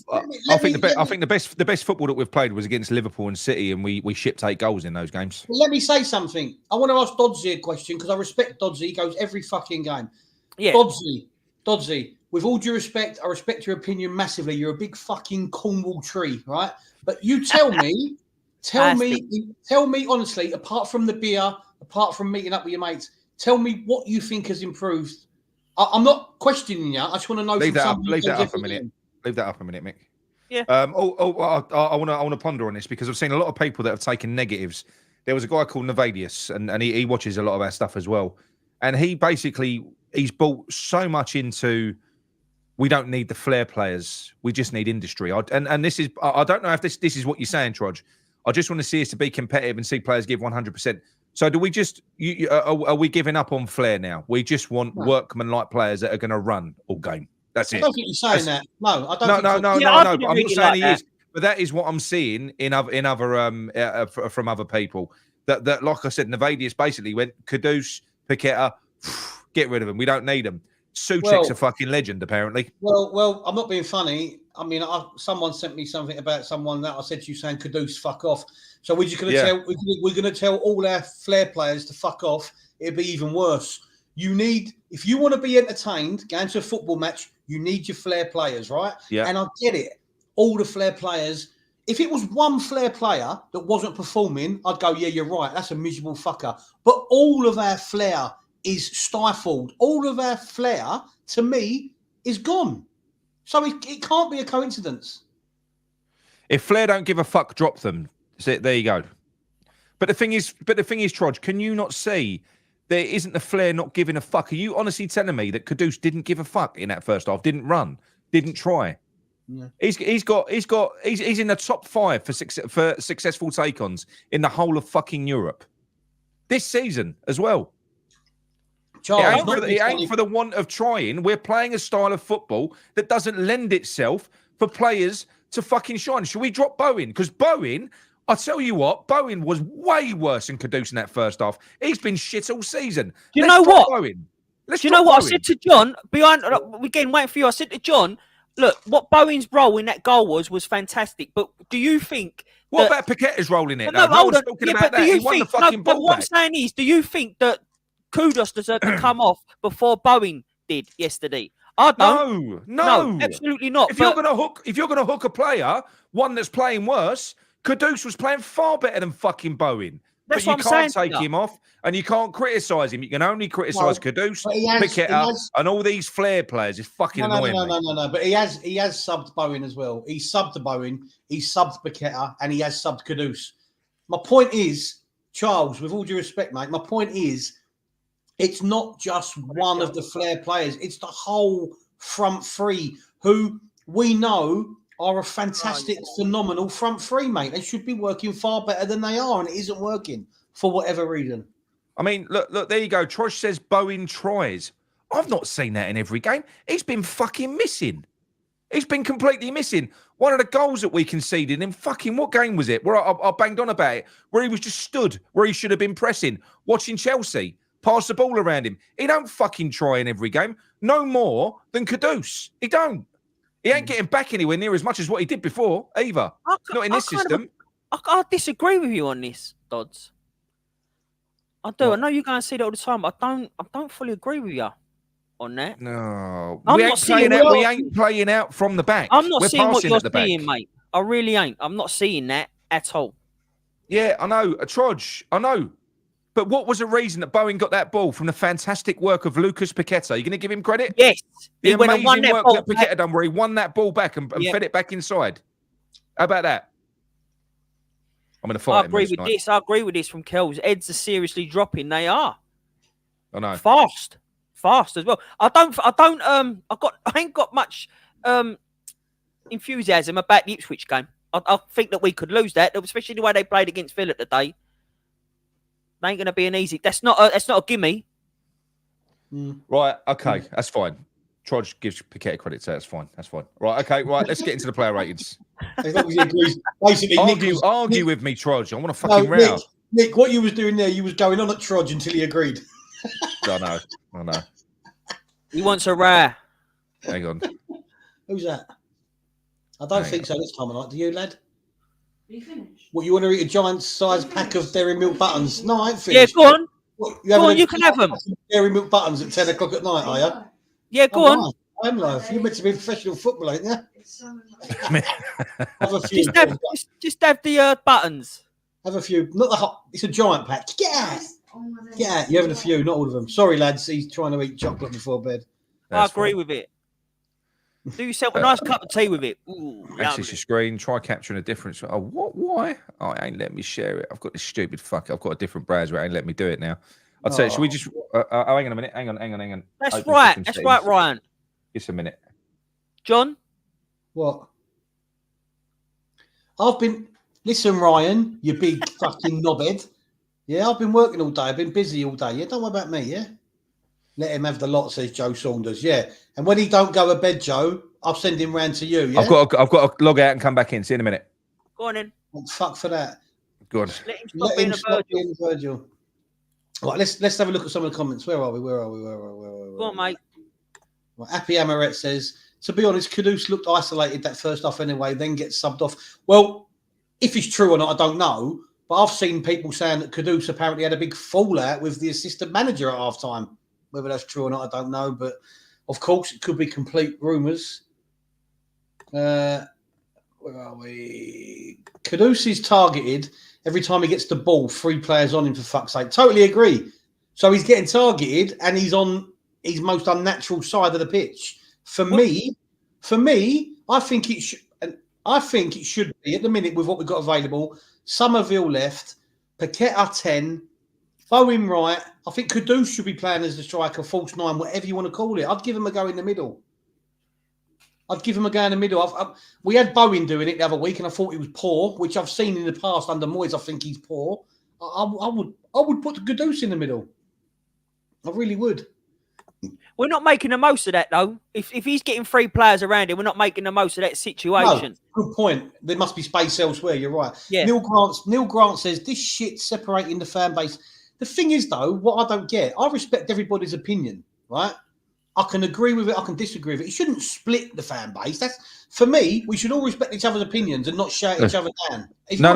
think the best football that we've played was against Liverpool and City, and we shipped 8 goals in those games. Well, let me say something. I want to ask Dodsey a question, because I respect Dodsey. He goes every fucking game. Yeah. Dodsey, with all due respect, I respect your opinion massively. You're a big fucking Cornwall tree, right? But you tell me honestly, apart from the beer, apart from meeting up with your mates, tell me what you think has improved. I'm not questioning you. I just want to know. Leave that up a minute. Leave that up a minute, Mick. Yeah. I want to ponder on this, because I've seen a lot of people that have taken negatives. There was a guy called Nevadius, and he watches a lot of our stuff as well. And he's bought so much into, we don't need the flair players. We just need industry. And this is, I don't know if this is what you're saying, Trudge. I just want to see us to be competitive and see players give 100%. So do we just? Are we giving up on flair now? We just want workman-like players that are going to run all game. That's it. I don't think you're saying that. No, I don't. No. I But I'm not saying he is. But that is what I'm seeing in other from other people. That like I said, Navadius basically went Kudus, Paqueta, get rid of them. We don't need them. Suchek's a fucking legend, apparently. Well, I'm not being funny. I mean, someone sent me something about someone that I said to you saying Kudus, fuck off. So we're just going to tell we're going to tell all our flair players to fuck off. It'd be even worse. If you want to be entertained, going to a football match, you need your flair players, right? Yeah. And I get it. All the flair players. If it was one flair player that wasn't performing, I'd go, yeah, you're right. That's a miserable fucker. But all of our flair is stifled. All of our flair, to me, is gone. So it can't be a coincidence. If Flair don't give a fuck, drop them. So there you go. But the thing is, Trodge, can you not see there isn't the Flair not giving a fuck? Are you honestly telling me that Kudus didn't give a fuck in that first half? Didn't run? Didn't try? Yeah. He's in the top 5 for successful take-ons in the whole of fucking Europe this season as well. Charles, it ain't for the want of trying. We're playing a style of football that doesn't lend itself for players to fucking shine. Should we drop Bowen? Because Bowen, I tell you what, Bowen was way worse than Kudus in that first half. He's been shit all season. Do you know what? Bowen. Do you know what I said to John? Again, waiting for you. I said to John, look, what Bowen's role in that goal was fantastic. But do you think? What about Paqueta's role in it? No, no one's talking about that. He won the fucking ball what back. I'm saying is, do you think that Kudus deserved to come off before Bowen did yesterday? I don't. No, absolutely not. If you're gonna hook a player, one that's playing worse, Kudus was playing far better than fucking Bowen. That's but what you I'm can't saying take him off, and you can't criticise him. You can only criticise Kudus, Paqueta, and all these flair players. It's fucking annoying. No. But he has subbed Bowen as well. He subbed Bowen, he subbed Paqueta, and he has subbed Kudus. My point is, Charles, with all due respect, mate, my point is, it's not just one of the flair players. It's the whole front three who we know are a fantastic, phenomenal front three, mate. They should be working far better than they are, and it isn't working for whatever reason. I mean, look, there you go. Trosh says Bowen tries. I've not seen that in every game. He's been fucking missing. He's been completely missing. One of the goals that we conceded in fucking, what game was it? Where I banged on about it, where he was just stood, where he should have been pressing, watching Chelsea. Pass the ball around him. He don't fucking try in every game. No more than Kudus. He don't. He ain't getting back anywhere near as much as what he did before, either. Not in this system. I disagree with you on this, Dodds. I do. What? I know you're going to see that all the time, but I don't fully agree with you on that. No. We ain't playing out from the back. I'm not seeing what you're seeing, mate. I really ain't. I'm not seeing that at all. Yeah, I know. Trodge, I know. But what was the reason that Bowen got that ball from the fantastic work of Lucas Paqueta? Are you going to give him credit? Yes. The amazing work that Paqueta done where he won that ball back and fed it back inside. How about that? I'm going to fight him. I agree with this from Kells. Heads are seriously dropping. They are. I know. Fast as well. I ain't got much enthusiasm about the Ipswich game. I think that we could lose that, especially the way they played against Villa today. Ain't going to be an easy. That's not a gimme. Right. Okay. That's fine. Trodge gives Paqueta credit, so that's fine. Right. Okay. Right. Let's get into the player ratings. As long as he agrees. Basically, argue with me, Trodge. I want to fucking row. Nick, what you was doing there, you was going on at Trodge until he agreed. I know. He wants a row. Hang on. Who's that? I don't think so this time of night. Do you, lad? Are you finished? What, you want to eat a giant-sized pack of Dairy Milk buttons? No, I ain't finished. Yeah, go on. What, you can have them. Dairy Milk buttons at 10 o'clock at night, are you? Yeah, go on. I'm live. You're meant to be a professional footballer, ain't you? Have a few. Just have the buttons. Have a few. Not the hot. It's a giant pack. Yeah. You're having a few, not all of them. Sorry, lads. He's trying to eat chocolate before bed. I agree with it. Do yourself a nice cup of tea with it. Access your screen. Try capturing a difference. Oh, what? Why? Oh, it ain't letting me share it. I've got this stupid fuck. I've got a different browser. It ain't letting me do it now. I'll tell you. Should we just? Hang on a minute. Hang on. That's right. That's right, Ryan. Just a minute. John. What? Listen, Ryan. You big fucking knobhead. Yeah, I've been working all day. I've been busy all day. Yeah, don't worry about me, yeah? Let him have the lot, says Joe Saunders. Yeah. And when he don't go to bed, Joe, I'll send him round to you, yeah? I've got to log out and come back in. See you in a minute. Go on in. Well, fuck for that. Good. Let him stop being a Virgil. Right, let's have a look at some of the comments. Where are we? Go on, mate. Right, Happy Amaret says, to be honest, Kudus looked isolated that first half anyway, then gets subbed off. Well, if it's true or not, I don't know. But I've seen people saying that Kudus apparently had a big fallout with the assistant manager at half time. Whether that's true or not, I don't know. But of course, it could be complete rumours. Where are we? Kudus is targeted every time he gets the ball. 3 players on him, for fuck's sake. Totally agree. So he's getting targeted and he's on his most unnatural side of the pitch. For me, I think it should. I think it should be at the minute with what we've got available. Somerville left, Paqueta 10, Bowen right. I think Kudus should be playing as the striker, false 9, whatever you want to call it. I'd give him a go in the middle. We had Bowen doing it the other week, and I thought he was poor, which I've seen in the past under Moyes. I think he's poor. I would put Kudus in the middle. I really would. We're not making the most of that, though. If he's getting 3 players around him, we're not making the most of that situation. No, good point. There must be space elsewhere. You're right. Yeah. Neil Grant says this shit separating the fan base. The thing is, though, what I don't get, I respect everybody's opinion, right? I can agree with it. I can disagree with it. It shouldn't split the fan base. That's, for me, we should all respect each other's opinions and not shout each other down. No.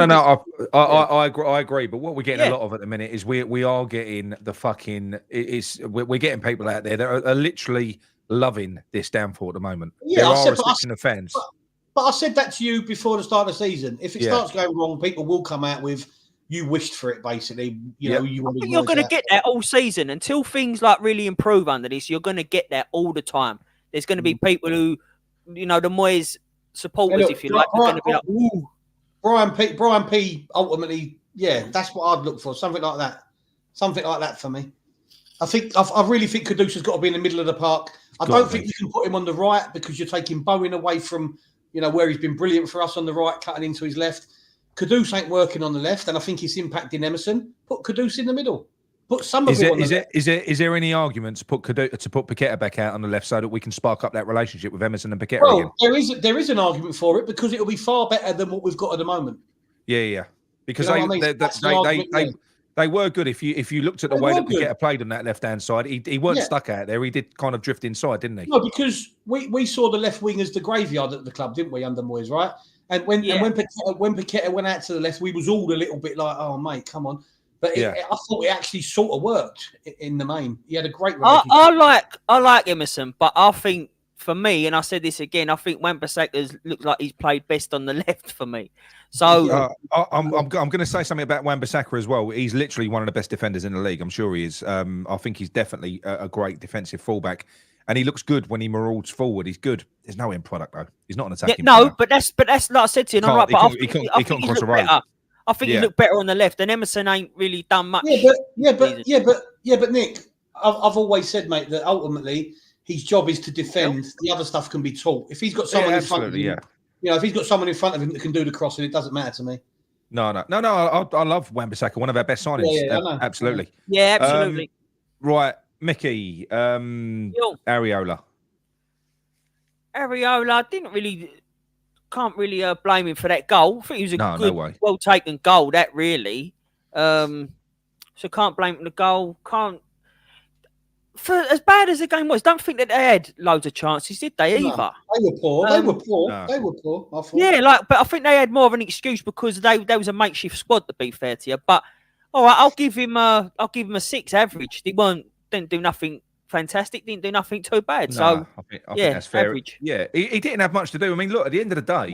I agree. But what we're getting a lot of at the minute is we are getting the fucking. We're getting people out there that are literally loving this downfall at the moment. Yeah, there are restriction of fans. But I said that to you before the start of the season. If it starts going wrong, people will come out with. You wished for it, basically. You know, you I think you're going to get that all season until things like really improve under this. You're going to get that all the time. There's going to be people who, the Moyes supporters, if you like, are going to be like, ooh. Brian P. Ultimately, that's what I'd look for. Something like that for me. I really think Kudus has got to be in the middle of the park. I don't think you can put him on the right because you're taking Bowen away from, where he's been brilliant for us on the right, cutting into his left. Kudus ain't working on the left, and I think he's impacting Emerson. Put Kudus in the middle. Put Somerville on the left. Is there any argument to put Paqueta back out on the left so that we can spark up that relationship with Emerson and Paqueta again? There is an argument for it because it'll be far better than what we've got at the moment. Yeah. Because they were good. If you looked at the way that Paqueta played on that left hand side, he weren't stuck out there. He did kind of drift inside, didn't he? No, because we saw the left wing as the graveyard at the club, didn't we, under Moyes, right? And when Paqueta went out to the left, we was all a little bit like, oh, mate, come on. But I thought it actually sort of worked in the main. He had a great relationship. I like Emerson, but I think for me, and I said this again, I think Wan-Bissaka looks like he's played best on the left for me. So I'm going to say something about Wan-Bissaka as well. He's literally one of the best defenders in the league. I'm sure he is. I think he's definitely a great defensive fullback. And he looks good when he marauds forward. He's good. There's no end product though. He's not an attacking. No, but that's like I said to you. He can't cross a road. I think he looked better on the left, and Emerson ain't really done much. But Nick, I've always said, mate, that ultimately his job is to defend. The other stuff can be taught. If he's got someone in front of him, if he's got someone in front of him that can do the crossing, it doesn't matter to me. No. I love Wan-Bissaka, one of our best signings. Absolutely. Yeah, absolutely. Right. Mickey, Areola, can't really blame him for that goal. I think it was a good, well taken goal. That really, so can't blame him for the goal. For as bad as the game was, don't think that they had loads of chances, did they? Either they were poor. They were poor. I thought. Yeah, but I think they had more of an excuse because they was a makeshift squad. To be fair to you, but all right, I'll give him a 6 average. Didn't do nothing fantastic, didn't do nothing too bad. So, I think that's fair. Average. Yeah, he didn't have much to do. I mean, look, at the end of the day,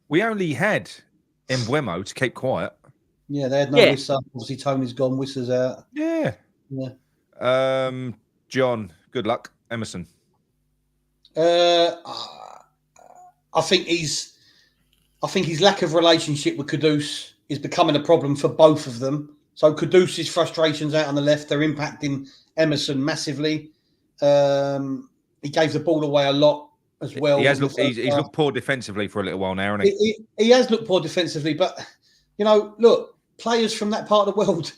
we only had Mbeumo to keep quiet. Yeah, they had no Wissa. Obviously, Tony's gone, Wissa's out. Yeah. John, good luck. Emerson. I think his lack of relationship with Kudus is becoming a problem for both of them. So Kudus's frustrations out on the left, they're impacting Emerson massively. He gave the ball away a lot as well. He's looked poor defensively for a little while now, hasn't he? He has looked poor defensively, but look, players from that part of the world,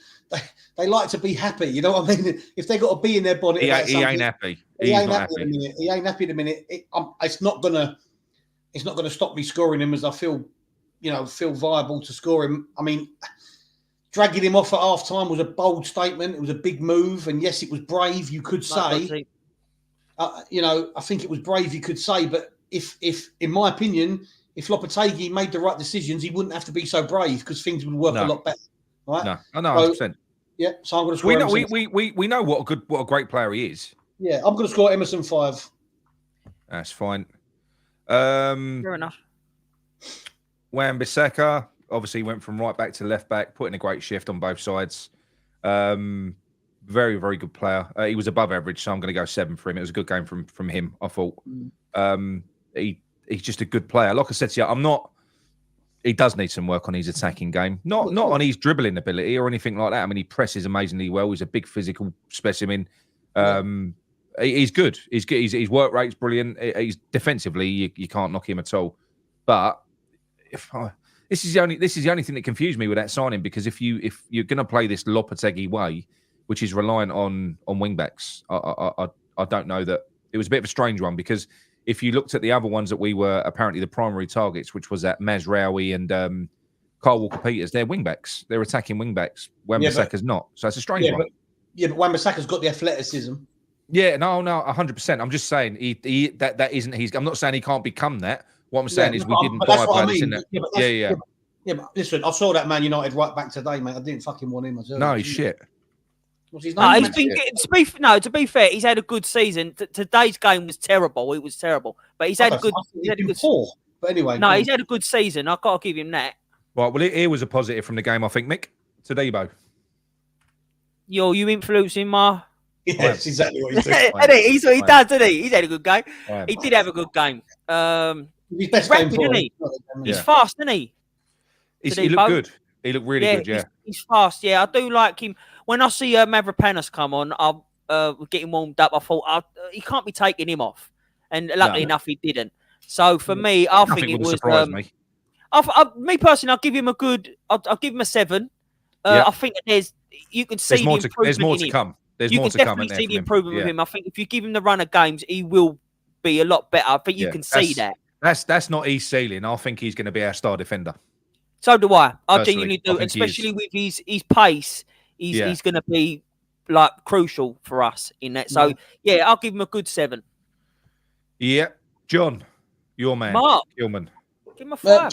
they like to be happy. You know what I mean? If they got to be in their bonnet, he ain't happy. He ain't happy. He ain't happy at the minute. It's not gonna stop me scoring him as I feel viable to score him. I mean, dragging him off at half time was a bold statement. It was a big move, and yes, it was brave. You could say, I think it was brave. You could say, but if in my opinion, if Lopetegui made the right decisions, he wouldn't have to be so brave because things would work a lot better. Right? No, 100%. Yeah, so I'm going to score. We know what a great player he is. Yeah, I'm going to score Emerson 5. That's fine. Fair enough. Wan-Bissaka obviously went from right back to left back, putting a great shift on both sides. Very, very good player. He was above average, so I'm going to go 7 for him. It was a good game from him, I thought. He's just a good player. Like I said to you, he does need some work on his attacking game. Not on his dribbling ability or anything like that. I mean, he presses amazingly well. He's a big physical specimen. He's good. He's good. His work rate's brilliant. He's defensively, you can't knock him at all. But this is the only thing that confused me with that signing, because if you're going to play this Lopetegui way, which is reliant on wing backs, I don't know that it was a bit of a strange one, because if you looked at the other ones that we were apparently the primary targets, which was that Mazraoui and Kyle Walker-Peters, they're wing backs. They're attacking wing backs. Wan-Bissaka's not. So it's a strange one. But Wan-Bissaka's got the athleticism. Yeah, no, 100%. I'm just saying that isn't his. I'm not saying he can't become that. What I'm saying is we didn't buy a player that's in that. Yeah, but listen, I saw that Man United right back today, mate. I didn't fucking want him. No, he's shit. What's his name? He's been to be fair, he's had a good season. Today's game was terrible. It was terrible, but he's had a good. Poor. But anyway, no, he's had a good season. I gotta give him that. Right. Well, here was a positive from the game, I think, Mick. To Debo. You influencing my. Yeah, that's exactly what he's doing. He's what he does, isn't he? He's had a good game. He did have a good game. He's best rapid, isn't he? He's fast, isn't he? He looked good. He looked really good. Yeah, he's fast. Yeah, I do like him. When I see Mavropanos come on, I'm getting warmed up. I thought he can't be taking him off, and luckily enough, he didn't. So for me, I think it was. Me personally, I'll give him a good. I'll give him a 7. I think that you can see the improvement. There's more to come. You can definitely see the improvement with him. I think if you give him the run of games, he will be a lot better. I think you can see that. That's not his ceiling. I think he's going to be our star defender. So do I. I genuinely do, especially with his pace. He's going to be like crucial for us in that. So yeah, I'll give him a good 7. Yeah, John, your man, Mark Kilman. Give him a 5.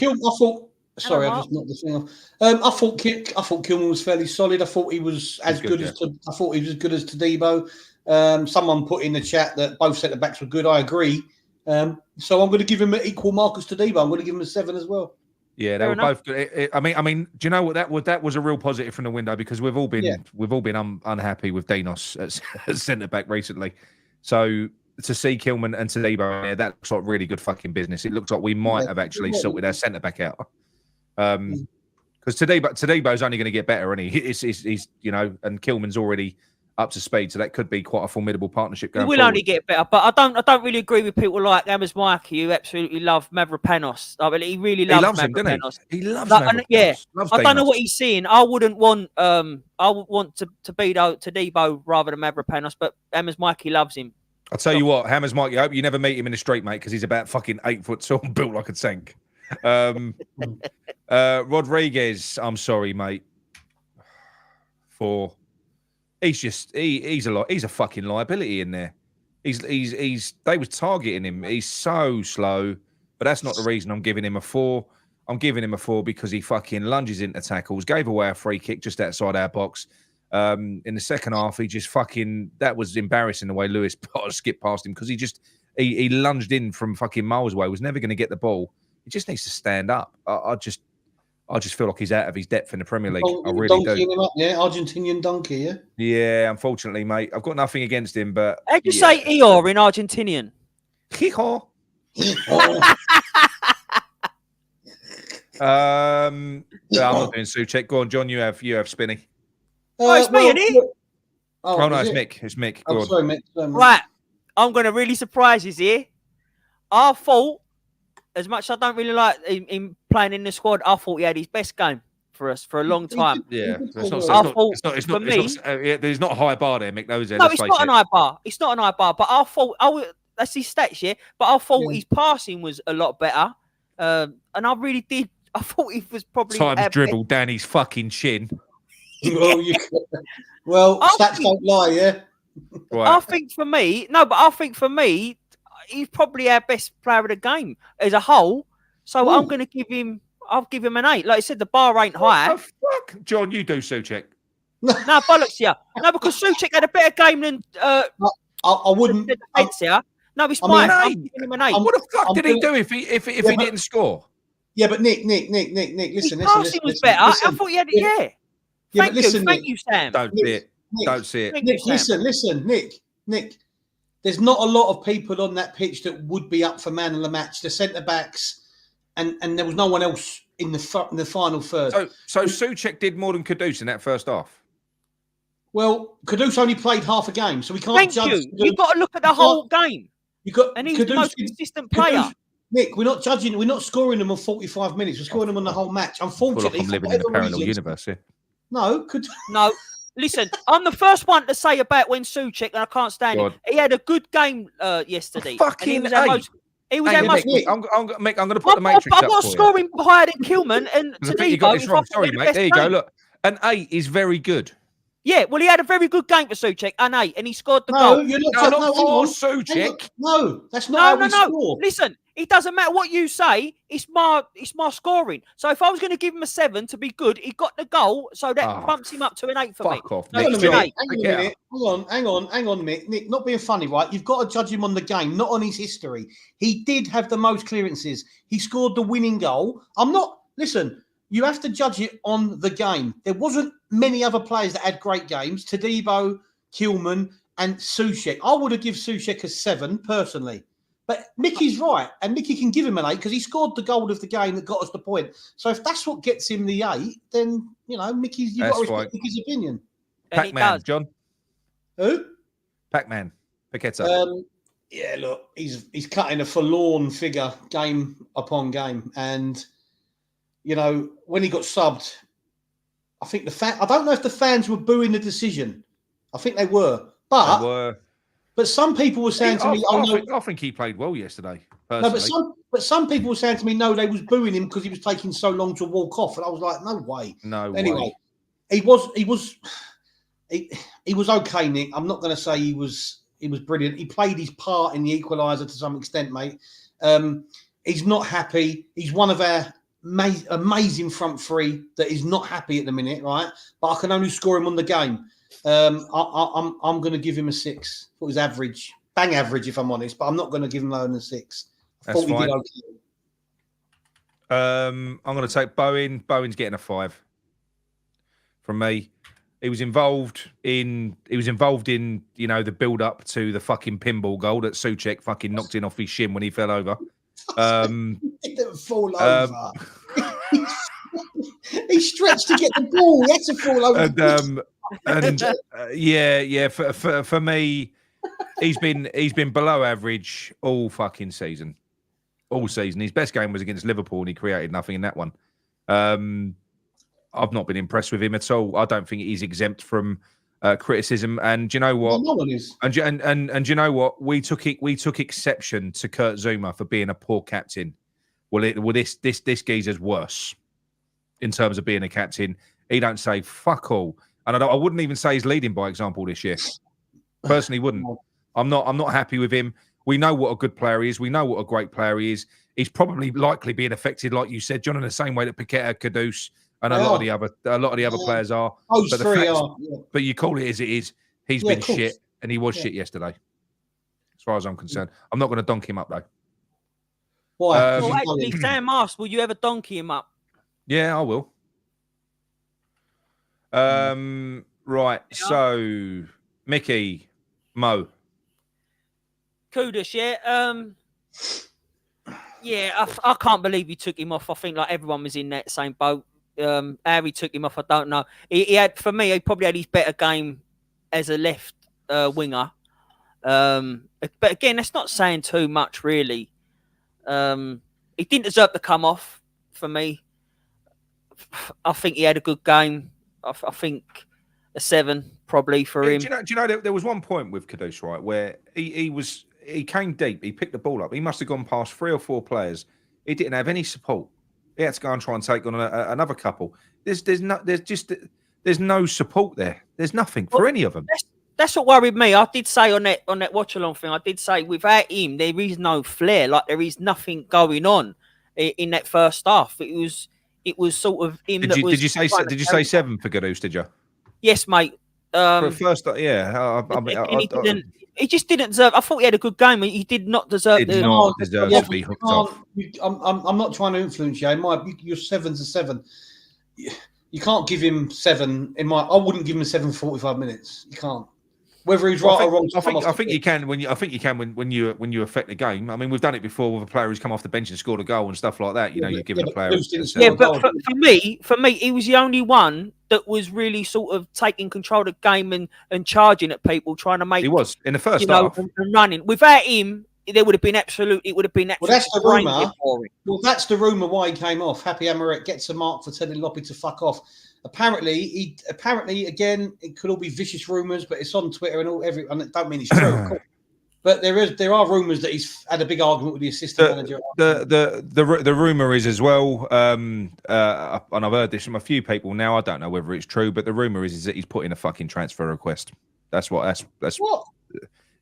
Sorry, I just knocked the thing off. I thought Kilman was fairly solid. I thought he was as good as Todibo. Someone put in the chat that both centre backs were good. I agree. So I'm going to give him an equal mark as Todibo. I'm going to give him a 7 as well. Yeah, they were both good. I mean, do you know what that was a real positive from the window, because we've all been unhappy with Dinos at centre back recently. So to see Kilman and Todibo, that looks like really good fucking business. It looks like we might have actually sorted our centre back out. Because Todibo's only going to get better, and he's and Kilman's already up to speed, so that could be quite a formidable partnership going forward. Only get better, but I don't really agree with people like Amos Mikey, who absolutely love Mavropanos. I mean, he really loves him, Mavropanos. doesn't he? He loves Mavropanos. Yeah, I don't know what he's seeing. I would want to beat Todibo rather than Mavropanos, but Amos Mikey loves him. I'll tell you what, Hammers Mikey, I hope you never meet him in the street, mate, because he's about fucking 8 foot tall and built like a tank. Rodriguez, I'm sorry, mate. He's a fucking liability in there. They was targeting him. He's so slow, but that's not the reason I'm giving him a 4. I'm giving him a 4 because he fucking lunges into tackles, gave away a free kick just outside our box. In the second half, he just that was embarrassing the way Lewis skipped past him, because he lunged in from fucking miles away, was never going to get the ball. He just needs to stand up. I just feel like he's out of his depth in the Premier League. I really do. Argentinian donkey, yeah? Yeah, unfortunately, mate. I've got nothing against him, but... How'd you say Eeyore in Argentinian? Eeyore. I'm not doing Suchek. Go on, John, you have Spinny. It's me, isn't it? No, it's Mick. It's Mick. Go on. Sorry, Mick. Right. I'm going to really surprise you here. I thought, as much as I don't really like him playing in the squad, I thought he had his best game for us for a long time. Yeah, There's there's not a high bar there, Mick. Those No, it's not an high bar. It's not an high bar. But I thought, that's his stats, yeah. But I thought his passing was a lot better, and I really did. I thought he was probably times dribble down his fucking chin. Well, stats don't lie, yeah. Right. I think for me, he's probably our best player of the game as a whole. So I'm going to give him. I'll give him an 8. Like I said, the bar ain't high. What the fuck, John? You do Souček. No, bollocks here. No, because Souček had a better game than. I wouldn't. Here. No, it's mine. I'm giving him an 8. What the fuck did he do if he didn't score? Yeah, but Nick, listen. His passing was better. I thought he had it. Yeah. Thank you, Sam. Don't see it. Nick, listen, Nick. There's not a lot of people on that pitch that would be up for man of the match. The centre backs, and there was no one else in the final third. So Souček did more than Kudus in that first half. Well, Kudus only played half a game, so we can't judge. Thank you. You've got to look at the whole game. And he's the most consistent player. Nick, we're not judging. We're not scoring them on 45 minutes. We're scoring them on the whole match. Unfortunately, I'm living in a parallel universe here. No. Listen, I'm the first one to say about when Souček, and I can't stand it. He had a good game yesterday. Fucking he was our most. I'm going to put the matrix up. I'm not scoring higher than Kilman and Tadibo. You got this wrong. Sorry, mate. There you go. Look, an 8 is very good. Yeah, well, he had a very good game for Souček, an 8, and he scored the goal. You're not for Souček. No, that's not how we score. Listen, it doesn't matter what you say. It's my scoring. So if I was going to give him a 7 to be good, he got the goal, so that bumps him up to an 8 for me. Fuck off. Hang on a minute. Hang on, Nick. Not being funny, right? You've got to judge him on the game, not on his history. He did have the most clearances. He scored the winning goal. Listen. You have to judge it on the game. There wasn't many other players that had great games. Tadibo, Kilman, and Souček. I would have given Souček a 7 personally. But Mickey's right, and Mickey can give him an 8 because he scored the goal of the game that got us the point. So if that's what gets him the 8, then you've got to respect Mickey's opinion. Pac-Man, John. Who? Pac-Man. Paqueta. Yeah, look, he's cutting a forlorn figure game upon game, and. When he got subbed, I think I don't know if the fans were booing the decision. I think they were. But some people were saying to me, I think he played well yesterday. Personally. No, but some people were saying to me, no, they was booing him because he was taking so long to walk off. And I was like, no way. Anyway, he was okay, Nick. I'm not going to say he was brilliant. He played his part in the equaliser to some extent, mate. He's not happy. He's one of our amazing front three that is not happy at the minute, right? But I can only score him on the game. I'm going to give him a 6. It was average, bang average, if I'm honest. But I'm not going to give him lower than a 6. That's fine. I'm going to take Bowen. Bowen's getting a 5 from me. He was involved in the build up to the fucking pinball goal that Souček fucking knocked in off his shin when he fell over. He didn't fall over. He stretched to get the ball. He had to fall over. For me, he's been below average all fucking season. All season. His best game was against Liverpool, and he created nothing in that one. I've not been impressed with him at all. I don't think he's exempt from criticism. And do you know what? No one is. And do you know what? We took exception to Kurt Zouma for being a poor captain. Well, this geezer's worse in terms of being a captain. He don't say fuck all, and I wouldn't even say he's leading by example this year. Personally, wouldn't. I'm not happy with him. We know what a good player he is. We know what a great player he is. He's probably likely being affected, like you said, John, in the same way that Paqueta, Kudus, and a lot of the other players are. Those three are. Yeah. But you call it as it is. He's been shit, and he was shit yesterday. As far as I'm concerned, I'm not going to donk him up though. Why? Well, actually, Sam asked, "Will you ever donkey him up?" Yeah, I will. Right. Yeah. So, Mickey, Mo, Kudus, yeah. I can't believe you took him off. I think like everyone was in that same boat. Harry took him off. I don't know. He had, for me, he probably had his better game as a left winger. But again, that's not saying too much, really. He didn't deserve to come off for me. I think he had a good game. I think a 7 probably for him. Do you know there was one point with Kudus, right, where he came deep, he picked the ball up, he must have gone past 3 or 4 players. He didn't have any support. He had to go and try and take on another couple. There's no support there. There's nothing for any of them. That's what worried me. I did say on that watch along thing. I did say without him, there is no flair. Like there is nothing going on in that first half. It was sort of him. Did you say 7 for Kudus? Did you? Yes, mate. For a first, yeah. He just didn't deserve. I thought he had a good game. He did not deserve. Did not deserve to be hooked off. I'm not trying to influence you. Your 7's a 7. You can't give him 7. I wouldn't give him a 7 for 45 minutes. You can't. Whether he's right or wrong. I think you can when you affect the game. I mean, we've done it before with a player who's come off the bench and scored a goal and stuff like that. You give a player. But for me, he was the only one that was really sort of taking control of the game and charging at people, trying to make. He was in the first half and running. Without him, it would have been absolute. Well, that's the rumour. Well, that's the rumour why he came off. Happy Amaret gets a mark for telling Loppy to fuck off. Apparently, again, it could all be vicious rumours, but it's on Twitter and I don't mean it's true, but there are rumours that he's had a big argument with the assistant manager. The rumour is as well, and I've heard this from a few people. Now I don't know whether it's true, but the rumour is that he's put in a fucking transfer request. That's what.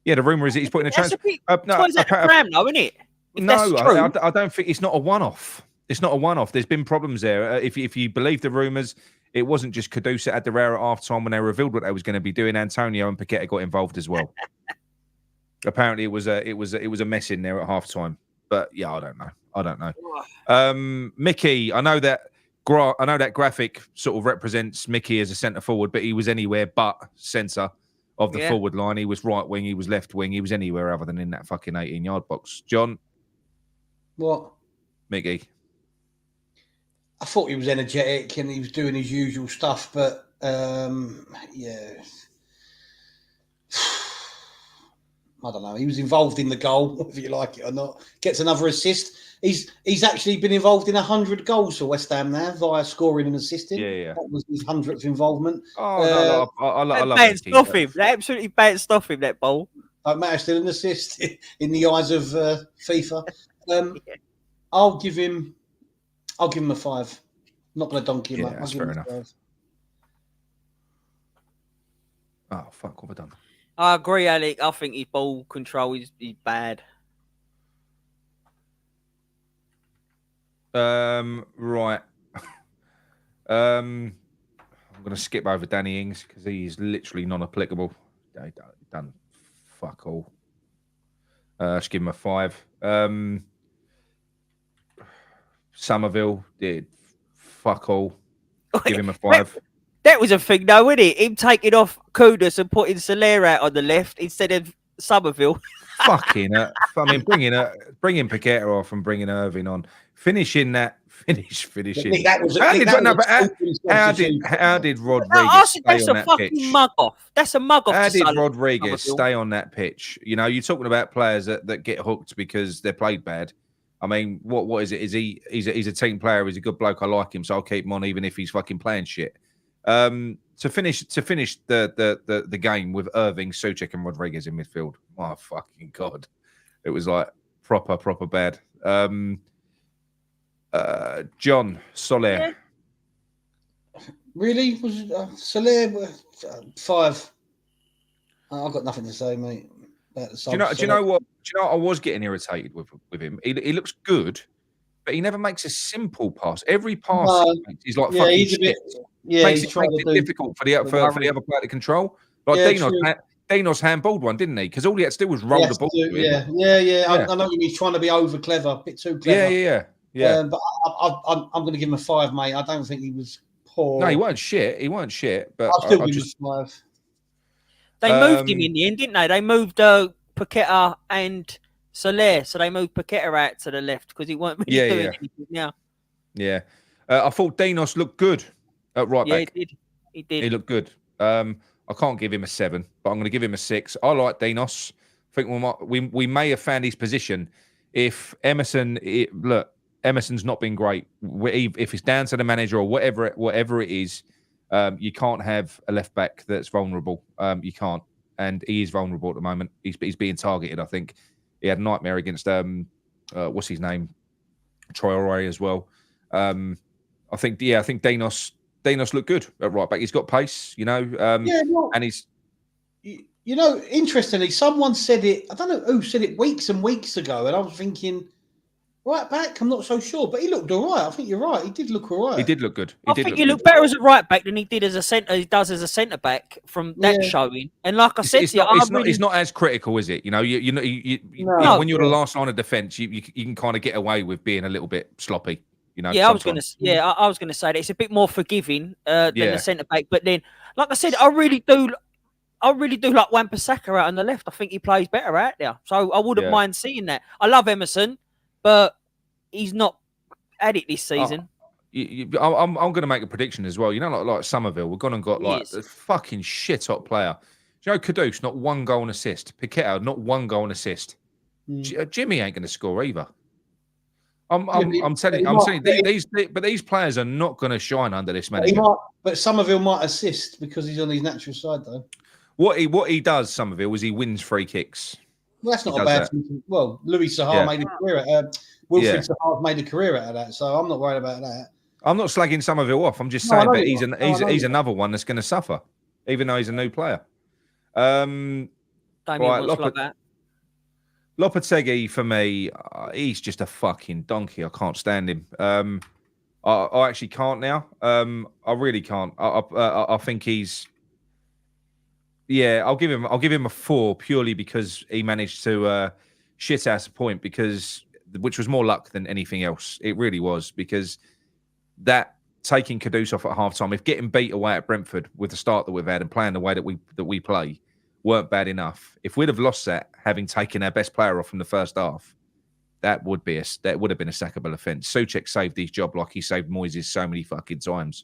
Yeah, the rumour is that he's putting a transfer. That's a pram, though, isn't it? I don't think it's not a one-off. It's not a one-off. There's been problems there. If you believe the rumours, it wasn't just Kudus that had the rare at half-time when they revealed what they was going to be doing. Antonio and Paqueta got involved as well. Apparently, it was a mess in there at half-time. But yeah, I don't know. Micky, I know that graphic sort of represents Micky as a centre forward, but he was anywhere but centre of the forward line. He was right wing, he was left wing, he was anywhere other than in that fucking 18-yard box. John, what? Micky. I thought he was energetic and he was doing his usual stuff, but yeah, I don't know. He was involved in the goal, whether you like it or not. Gets another assist. He's actually been involved in 100 goals for West Ham now via scoring and assisting. Yeah. That was his 100th involvement. Oh, I love him. They absolutely bounced off him, that ball. Don't matter, still an assist in the eyes of FIFA. I'll give him a 5. Not going to donkey him up. That's fair enough. Oh, fuck, what have I done? I agree, Alec. I think his ball control is bad. Right. I'm going to skip over Danny Ings because he's literally non-applicable. He done fuck all. Just give him a 5. Somerville did fuck all. Give him a 5. That was a thing, though, wasn't it? Him taking off Kudus and putting Soler out on the left instead of Somerville. Fucking I mean, bringing Paqueta off and bringing Irving on, finishing. Finishing. How did Rodriguez stay on that pitch? Mug off. That's a mug off. How did Rodriguez stay on that pitch? You're talking about players that get hooked because they're played bad. I mean, what is it? He's a team player. He's a good bloke. I like him, so I'll keep him on even if he's fucking playing shit. To finish the game with Irving, Souček, and Rodriguez in midfield. Oh fucking god, it was like proper bad. John Soler. Really? Was Soler 5? I've got nothing to say, mate. Do you know what? I was getting irritated with him. He looks good, but he never makes a simple pass. Every pass he makes, he's like fucking shit. Makes it difficult for the other player to control. Like Dinos handballed one, didn't he? Because all he had to do was roll the ball. I know he's trying to be over clever, a bit too clever. Yeah. But I'm going to give him a 5, mate. I don't think he was poor. No, he weren't shit. But I'll still give him a 5. They moved him in the end, didn't they? They moved Paqueta and Soler, so they moved Paqueta out to the left because he weren't really doing anything now. Yeah. I thought Dinos looked good at right back. He did. He looked good. I can't give him a 7, but I'm going to give him a 6. I like Dinos. I think we may have found his position if Emerson. Look, Emerson's not been great. If it's down to the manager or whatever it is, you can't have a left back that's vulnerable. You can't, and he is vulnerable at the moment. He's being targeted. I think he had a nightmare against what's his name, Troy O'Reilly as well. I think Dinos looked good at right back. He's got pace, and he's. Interestingly, someone said it. I don't know who said it weeks and weeks ago, and I was thinking, right back. I'm not so sure, but he looked all right. I think you're right. He did look all right. He did look good. I think he looked better as a right back than he did as a centre. He does as a centre back from that showing. And like I said, it's not as critical, is it? When you're the last line of defence, you can kind of get away with being a little bit sloppy. I was going to say that it's a bit more forgiving than the centre back. But then, like I said, I really do like Wan-Bissaka out on the left. I think he plays better out there. So I wouldn't mind seeing that. I love Emerson, but he's not had it this season. I'm going to make a prediction as well. Like Somerville, we've gone and got a fucking shit hot player. Kudus, not one goal and assist. Piquet, not one goal and assist. Jimmy ain't going to score either. I'm telling you, these players are not going to shine under this manager. But Somerville might assist because he's on his natural side, though. What he does, Somerville, is he wins free kicks. Well, that's not a bad thing. Well, Louis Sahar made a career Wilfred Sahar made a career out of that, so I'm not worried about that. I'm not slagging Somerville off. I'm just saying that he's another one that's going to suffer, even though he's a new player. Lopetegui, for me, he's just a fucking donkey. I can't stand him. I actually can't now. I really can't. I think he's. Yeah, I'll give him a 4 purely because he managed to shit ass a point which was more luck than anything else. It really was, because that taking Kudus off at half-time, if getting beat away at Brentford with the start that we've had and playing the way that we play weren't bad enough. If we'd have lost that, having taken our best player off from the first half, that would have been a sackable offence. Souček saved his job like he saved Moyes' so many fucking times.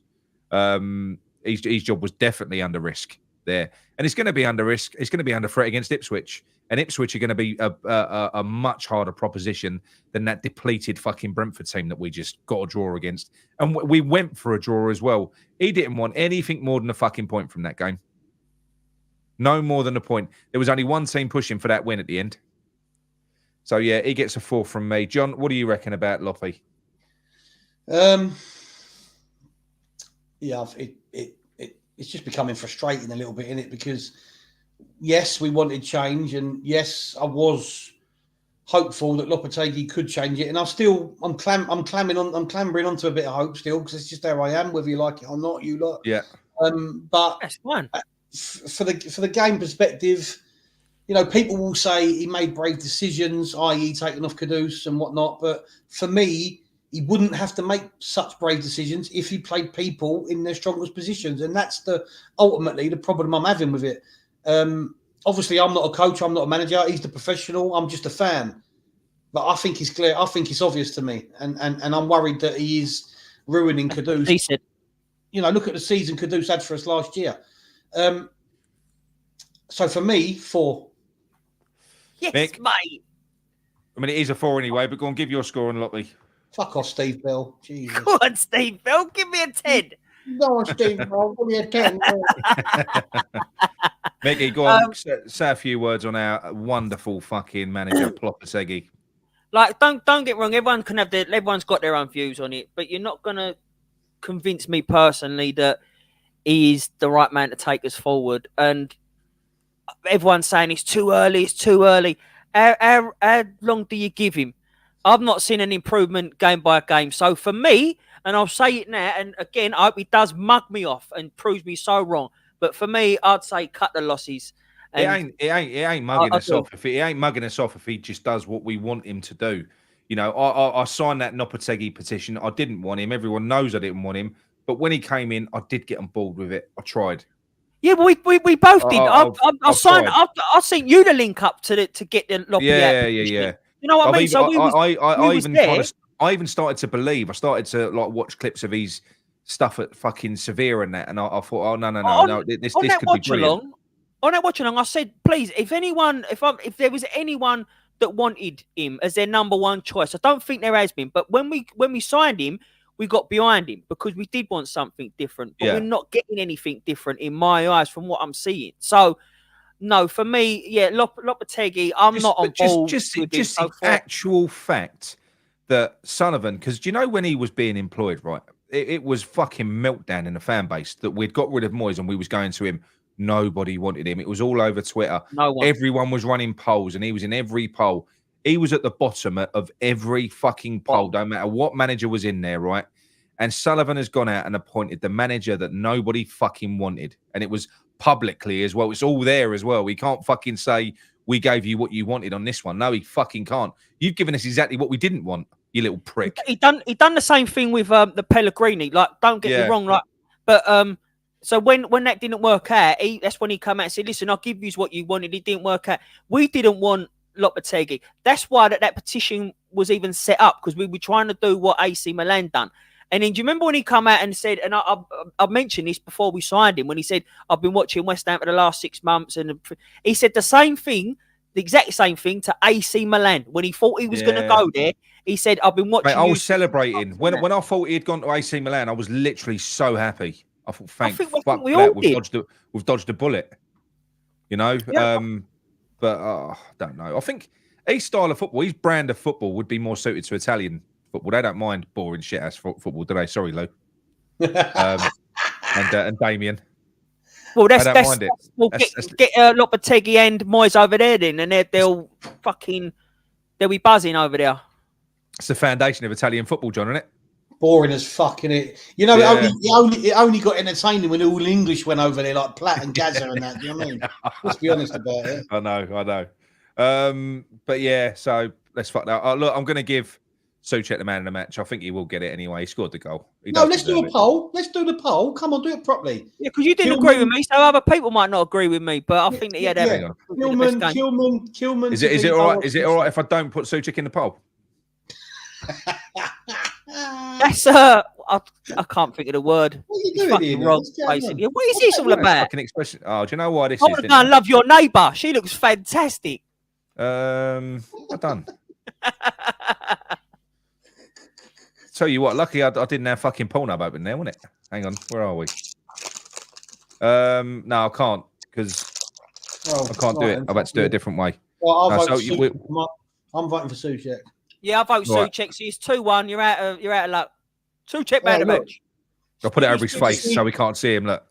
His job was definitely under risk there, and it's going to be under risk. It's going to be under threat against Ipswich, and Ipswich are going to be a much harder proposition than that depleted fucking Brentford team that we just got a draw against, and we went for a draw as well. He didn't want anything more than a fucking point from that game. No more than a point. There was only one team pushing for that win at the end. So yeah, he gets a 4 from me. John, what do you reckon about Loppy? It's just becoming frustrating a little bit, isn't it? Because yes, we wanted change, and yes, I was hopeful that Lopetegui could change it, and I'm clambering onto a bit of hope still, because it's just how I am, whether you like it or not. You lot, yeah. But that's fine. For the game perspective, people will say he made brave decisions, i.e., taking off Kudus and whatnot. But for me, he wouldn't have to make such brave decisions if he played people in their strongest positions, and that's ultimately the problem I'm having with it. Obviously, I'm not a coach, I'm not a manager. He's the professional. I'm just a fan. But I think it's clear. I think it's obvious to me, and I'm worried that he is ruining Kudus. He said, look at the season Kudus had for us last year. So for me, 4. Yes, Mick? mate. I mean, it is a 4 anyway, but go on, give your score on Loppy. Fuck off, Steve Bell. Jesus. Go on, Steve Bell. Give me a 10. Go on, Steve Bell. Give me a 10. Mickey, go on. Say a few words on our wonderful fucking manager, Lopetegui. Like, don't get wrong. Everyone's got their own views on it, but you're not gonna convince me personally that he is the right man to take us forward. And everyone's saying it's too early. It's too early. How long do you give him? I've not seen an improvement game by game. So for me, and I'll say it now, and again, I hope he does mug me off and proves me so wrong. But for me, I'd say cut the losses. It ain't mugging us off. He ain't mugging us off if he just does what we want him to do. I signed that Lopetegui petition. I didn't want him. Everyone knows I didn't want him. But when he came in, I did get on board with it. I tried. Yeah, but we both did. I signed. I sent you the link up to get the Loppy out. Yeah. You know what I mean? So I even started to believe. I started to watch clips of his stuff at fucking Sevilla and that, and I thought, oh no, this could be brilliant. On that watch along, I said, please, if there was anyone that wanted him as their number one choice. I don't think there has been. But when we signed him, we got behind him because we did want something different. But we're not getting anything different in my eyes from what I'm seeing. So, no, for me, Lopetegui, I'm not on board just with just him the actual fact that Sullivan, because do you know when he was being employed, right? It was fucking meltdown in the fan base that we'd got rid of Moyes and we was going to him. Nobody wanted him. It was all over Twitter. No one. Everyone was running polls and he was in every poll. He was at the bottom of every fucking poll, don't matter what manager was in there, right? And Sullivan has gone out and appointed the manager that nobody fucking wanted. And it was publicly as well. It's all there as well. We can't fucking say we gave you what you wanted on this one. No, he fucking can't. You've given us exactly what we didn't want, you little prick. He done the same thing with the Pellegrini. Like, don't get me wrong, like, but so when that didn't work out, that's when he come out and said, "Listen, I'll give you what you wanted. It didn't work out. We didn't want Lopetegui." That's why that petition was even set up, because we were trying to do what AC Milan done. And then do you remember when he come out and said, and I mentioned this before we signed him, when he said, "I've been watching West Ham for the last 6 months," and he said the same thing, the exact same thing to AC Milan when he thought he was going to go there. He said, "I've been watching." Mate, I was celebrating when I thought he had gone to AC Milan. I was literally so happy. I thought, thank fuck we that. all did. We've dodged a bullet, you know. Yeah. But I don't know. I think his style of football, his brand of football, would be more suited to Italian football. They don't mind boring shit ass football, do they? Sorry, Lou. And Damien. Well, that's mind it. We'll get Lopetegui and Moyes over there then, and they'll be buzzing over there. It's the foundation of Italian football, John, isn't it? Boring as fucking it. You know, it only got entertaining when all English went over there, like Platt and Gaza and that. Do you know what I mean? Let's be honest about it. I know. But yeah, so let's fuck that. Look, I'm going to give Souček the man of the match. I think he will get it anyway. He scored the goal. Let's do a poll. Let's do the poll. Come on, do it properly. Yeah, because you didn't agree with me, so other people might not agree with me. But I think that Kilman. Is it all right? Is it all right if I don't put Souček in the poll? That's I can't think of the word. What are you doing here? Wrong, basically. What is this all about? Fucking expression. Oh, do you know why this I want to go and love your neighbour. She looks fantastic. Well done. Tell you what, lucky I didn't have fucking Pornhub open there, wasn't it? Hang on, where are we? No, I can't because I can't do it. I've had to do it a different way. Well, I'm voting for Souček. Yeah, I vote Souček. So it's 2-1. You're out of luck. Souček man of the match. I'll put it over his face so we can't see him. Look,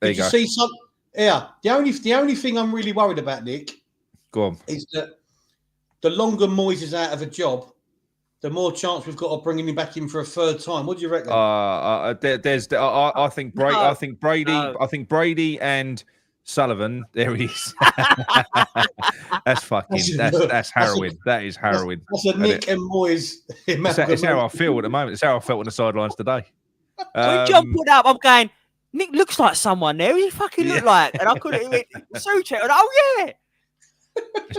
there you go. See some? Yeah. The only thing I'm really worried about, Nick, go on, is that the longer Moyes is out of a job, the more chance we've got of bringing him back in for a third time. What do you reckon? I think Brady and Sullivan. There he is. That's harrowing. That is harrowing. That's a Nick and Moyes. It's how I feel at the moment. It's how I felt on the sidelines today. When John put up, I'm going, Nick looks like someone there. Who do you fucking look like? And I couldn't even Souček. Oh yeah.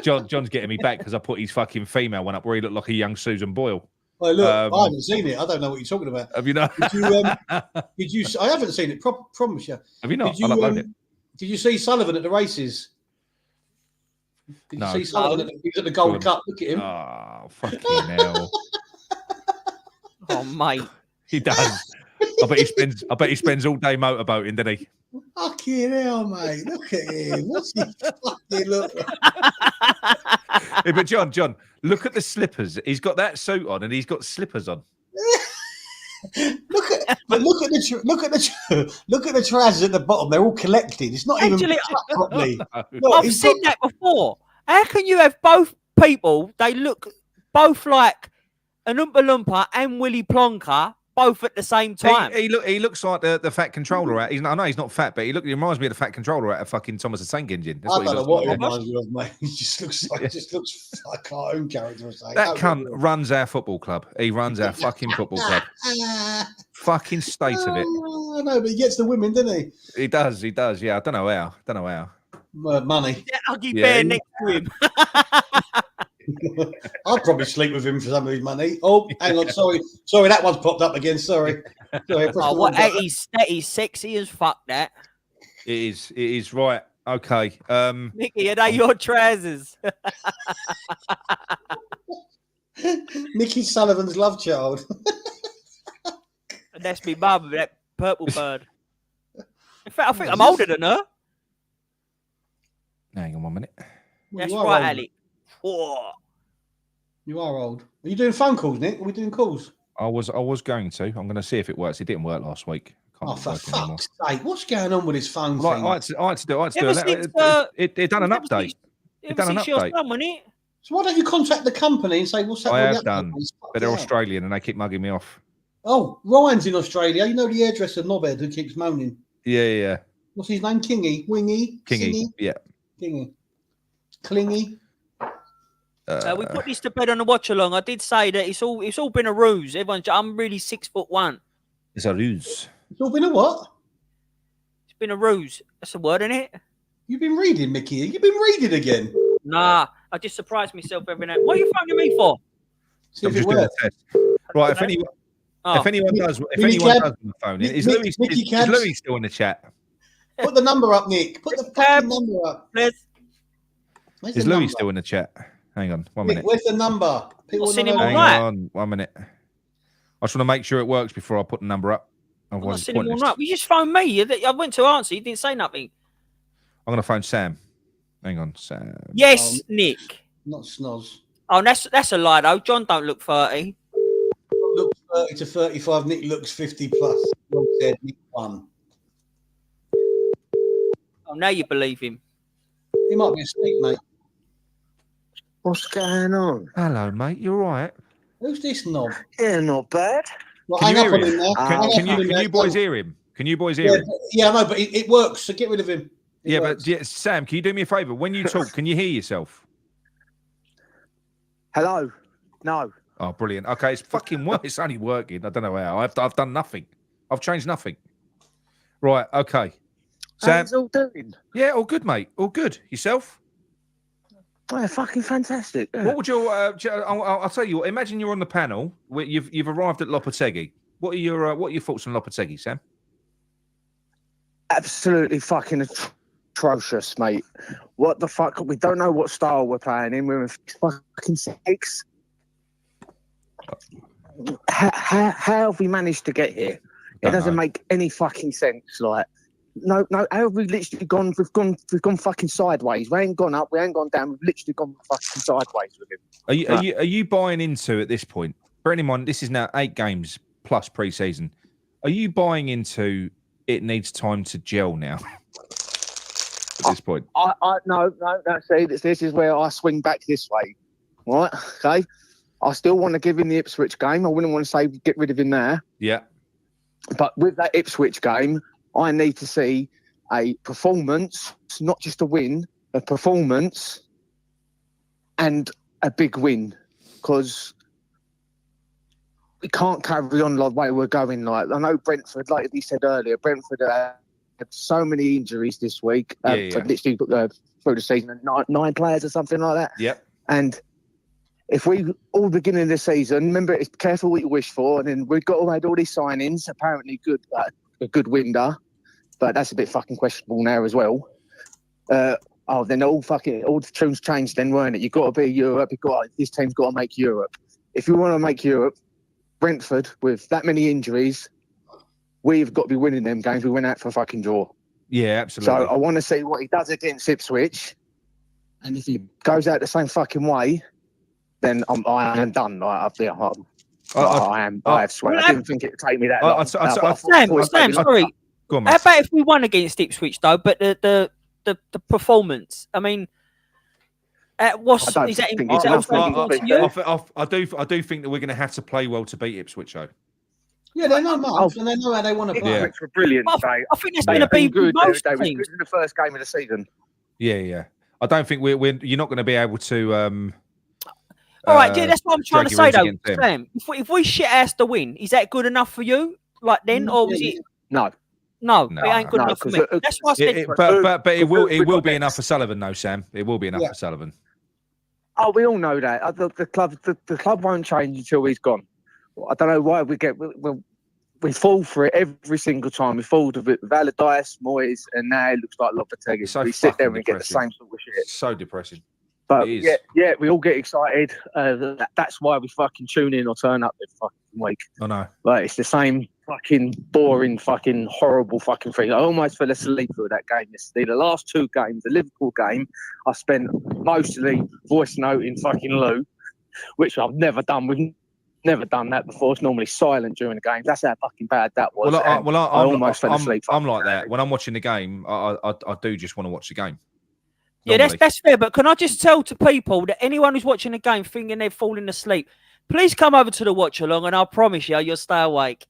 John's getting me back because I put his fucking female one up where he looked like a young Susan Boyle. Well, look, I haven't seen it. I don't know what you're talking about. Have you not? Did you? I haven't seen it. Promise you. Have you not? I'll upload it. Did you see Sullivan at the races? Did you see Sullivan at the Gold Cup? Look at him. Oh, fucking hell. Oh, mate. He does. I bet he spends all day motorboating, doesn't he? Fucking hell, mate. Look at him. What's he fucking look like? Yeah, but John, look at the slippers. He's got that suit on and he's got slippers on. Look at the trousers at the bottom. They're all collected. It's not even cut properly. Look, I've seen that before. How can you have both people? They look both like an Oompa Loompa and Willy Plonker, both at the same time. He looks like the fat controller out. I know he's not fat, but he reminds me of the fat controller out of fucking Thomas the Tank Engine. That's I don't know what he reminds me of, mate. He just looks like a cartoon character. That cunt runs our football club. He runs our fucking football club. Fucking state of it. I know, but he gets the women, doesn't he? He does. Yeah, I don't know how. Money. That ugly bear next to him. I'd probably sleep with him for some of his money. Oh, hang on, sorry, that one's popped up again. Sorry. That is sexy as fuck. That it is right. Okay. Mickey, are they your trousers? Micky Sullivan's love child. And that's me mum, that purple bird. In fact, I think I'm older than her. Hang on 1 minute. Well, That's you are right, old. Ali. Whoa. You are old. Are you doing phone calls, Nick? Are we doing calls? I was going to. I'm going to see if it works. It didn't work last week. Oh, for fuck's sake! What's going on with this phone Well, thing? I had to do it. Ever since, It done an update. Ever since your son, wasn't it? So why don't you contact the company and say what's I happening? have done, but they're Australian and they keep mugging me off. Oh, Ryan's in Australia. You know the hairdresser knobhead who keeps moaning. Yeah. What's his name? Kingy, Wingy, Kingy. Singy? Yeah. Kingy, Clingy. We put this to bed on the watch along. I did say that it's all been a ruse. I'm really 6'1". It's a ruse. It's all been a what? It's been a ruse. That's a word, isn't it? You've been reading, Mickey. You've been reading again. Nah, I just surprise myself every night. What are you phoning me for? See I'm if it just doing a works. test. Right, if anyone does on the phone, is Louis still in the chat? Put the number up, Nick. Put the fucking number up. Please. Is Louis still in the chat? Hang on, 1 minute. Nick, where's the number? Hang on, 1 minute. I just want to make sure it works before I put the number up. I'm not all right. You just phoned me. I went to answer. You didn't say nothing. I'm going to phone Sam. Hang on, Sam. Yes, Nick. Not Snoz. Oh, that's a lie, though. John don't look 30. Looks 30 to 35. Nick looks 50 plus. John said Nick won. Oh, now you believe him. He might be asleep, mate. What's going on? Hello, mate. You all right? Who's this knob? Yeah, not bad. Well, Can hang you up on hear him him? now. Can you boys hear him? Can you boys hear him? Yeah, I know, but it works, so get rid of him. It works. But Sam, can you do me a favour? When you talk, can you hear yourself? Hello? No. Oh, brilliant. Okay, it's fucking work. It's only working. I don't know how. I've done nothing. I've changed nothing. Right, okay. Sam, How's it all doing? yeah, all good, mate. All good. Yourself? Oh, fucking fantastic. Yeah. What would your? I'll tell you what. Imagine you're on the panel. You've arrived at Lopetegui. What are your thoughts on Lopetegui, Sam? Absolutely fucking atrocious, mate. What the fuck? We don't know what style we're playing in. We're in fucking six. How have we managed to get here? It doesn't make any fucking sense. Like, no. How have we literally gone? We've gone fucking sideways. We ain't gone up. We ain't gone down. We've literally gone fucking sideways with him. Are you buying into at this point? Bearing in mind this is now 8 games plus pre-season. Are you buying into it needs time to gel now? At this point, No. That's it. This is where I swing back this way. Right? Okay. I still want to give him the Ipswich game. I wouldn't want to say get rid of him there. yeah. But with that Ipswich game, I need to see a performance, not just a win, a performance and a big win. Because we can't carry on the way we're going. Like, I know Brentford, like we said earlier, Brentford had so many injuries this week. Literally through the season, 9 players or something like that. Yep. And if we all beginning of the season, remember, it's careful what you wish for, and then we've had all these signings. Apparently, a good window, but that's a bit fucking questionable now as well. Then all the tunes changed then, weren't it? You've got to be Europe. This team's got to make Europe. If you want to make Europe, Brentford with that many injuries, we've got to be winning them games. We went out for a fucking draw. Yeah, absolutely. So I want to see what he does against Ipswich, and if he goes out the same fucking way, then I am done. I have swear. I didn't think it would take me that long. Sam, sorry. Go on, How about if we won against Ipswich though? But the performance. I mean, I do think that we're going to have to play well to beat Ipswich, though. Yeah, they know Mark, and they know how they want to play. Ipswich were brilliant. I think that's going to be good. Most They were good teams. in the first game of the season. Yeah. I don't think you're not going to be able to. All right, yeah, that's what I'm trying to say though, against them. Sam. If we shit ass to win, is that good enough for you? Like then, or was it? No, it ain't good enough for me. That's why I said. But it will be enough for Sullivan, though, Sam. It will be enough for Sullivan. Oh, we all know that. The club won't change until he's gone. I don't know why we we fall for it every single time. We fall with Allardyce, Moyes, and now it looks like Lopetegui. So we sit there and depressing. get the same sort of shit. So depressing. But yeah, we all get excited. That's why we fucking tune in or turn up every fucking week. I know. Like, it's the same fucking boring, fucking horrible fucking thing. I almost fell asleep through that game yesterday. The last 2 games, the Liverpool game, I spent mostly voice noting fucking Lou, which I've never done. We've never done that before. It's normally silent during the games. That's how fucking bad that was. I almost fell asleep. I'm like that. When I'm watching the game, I do just want to watch the game. Yeah, Normally. that's fair. But can I just tell to people that anyone who's watching the game thinking they're falling asleep, please come over to the watch along, and I'll promise you'll stay awake.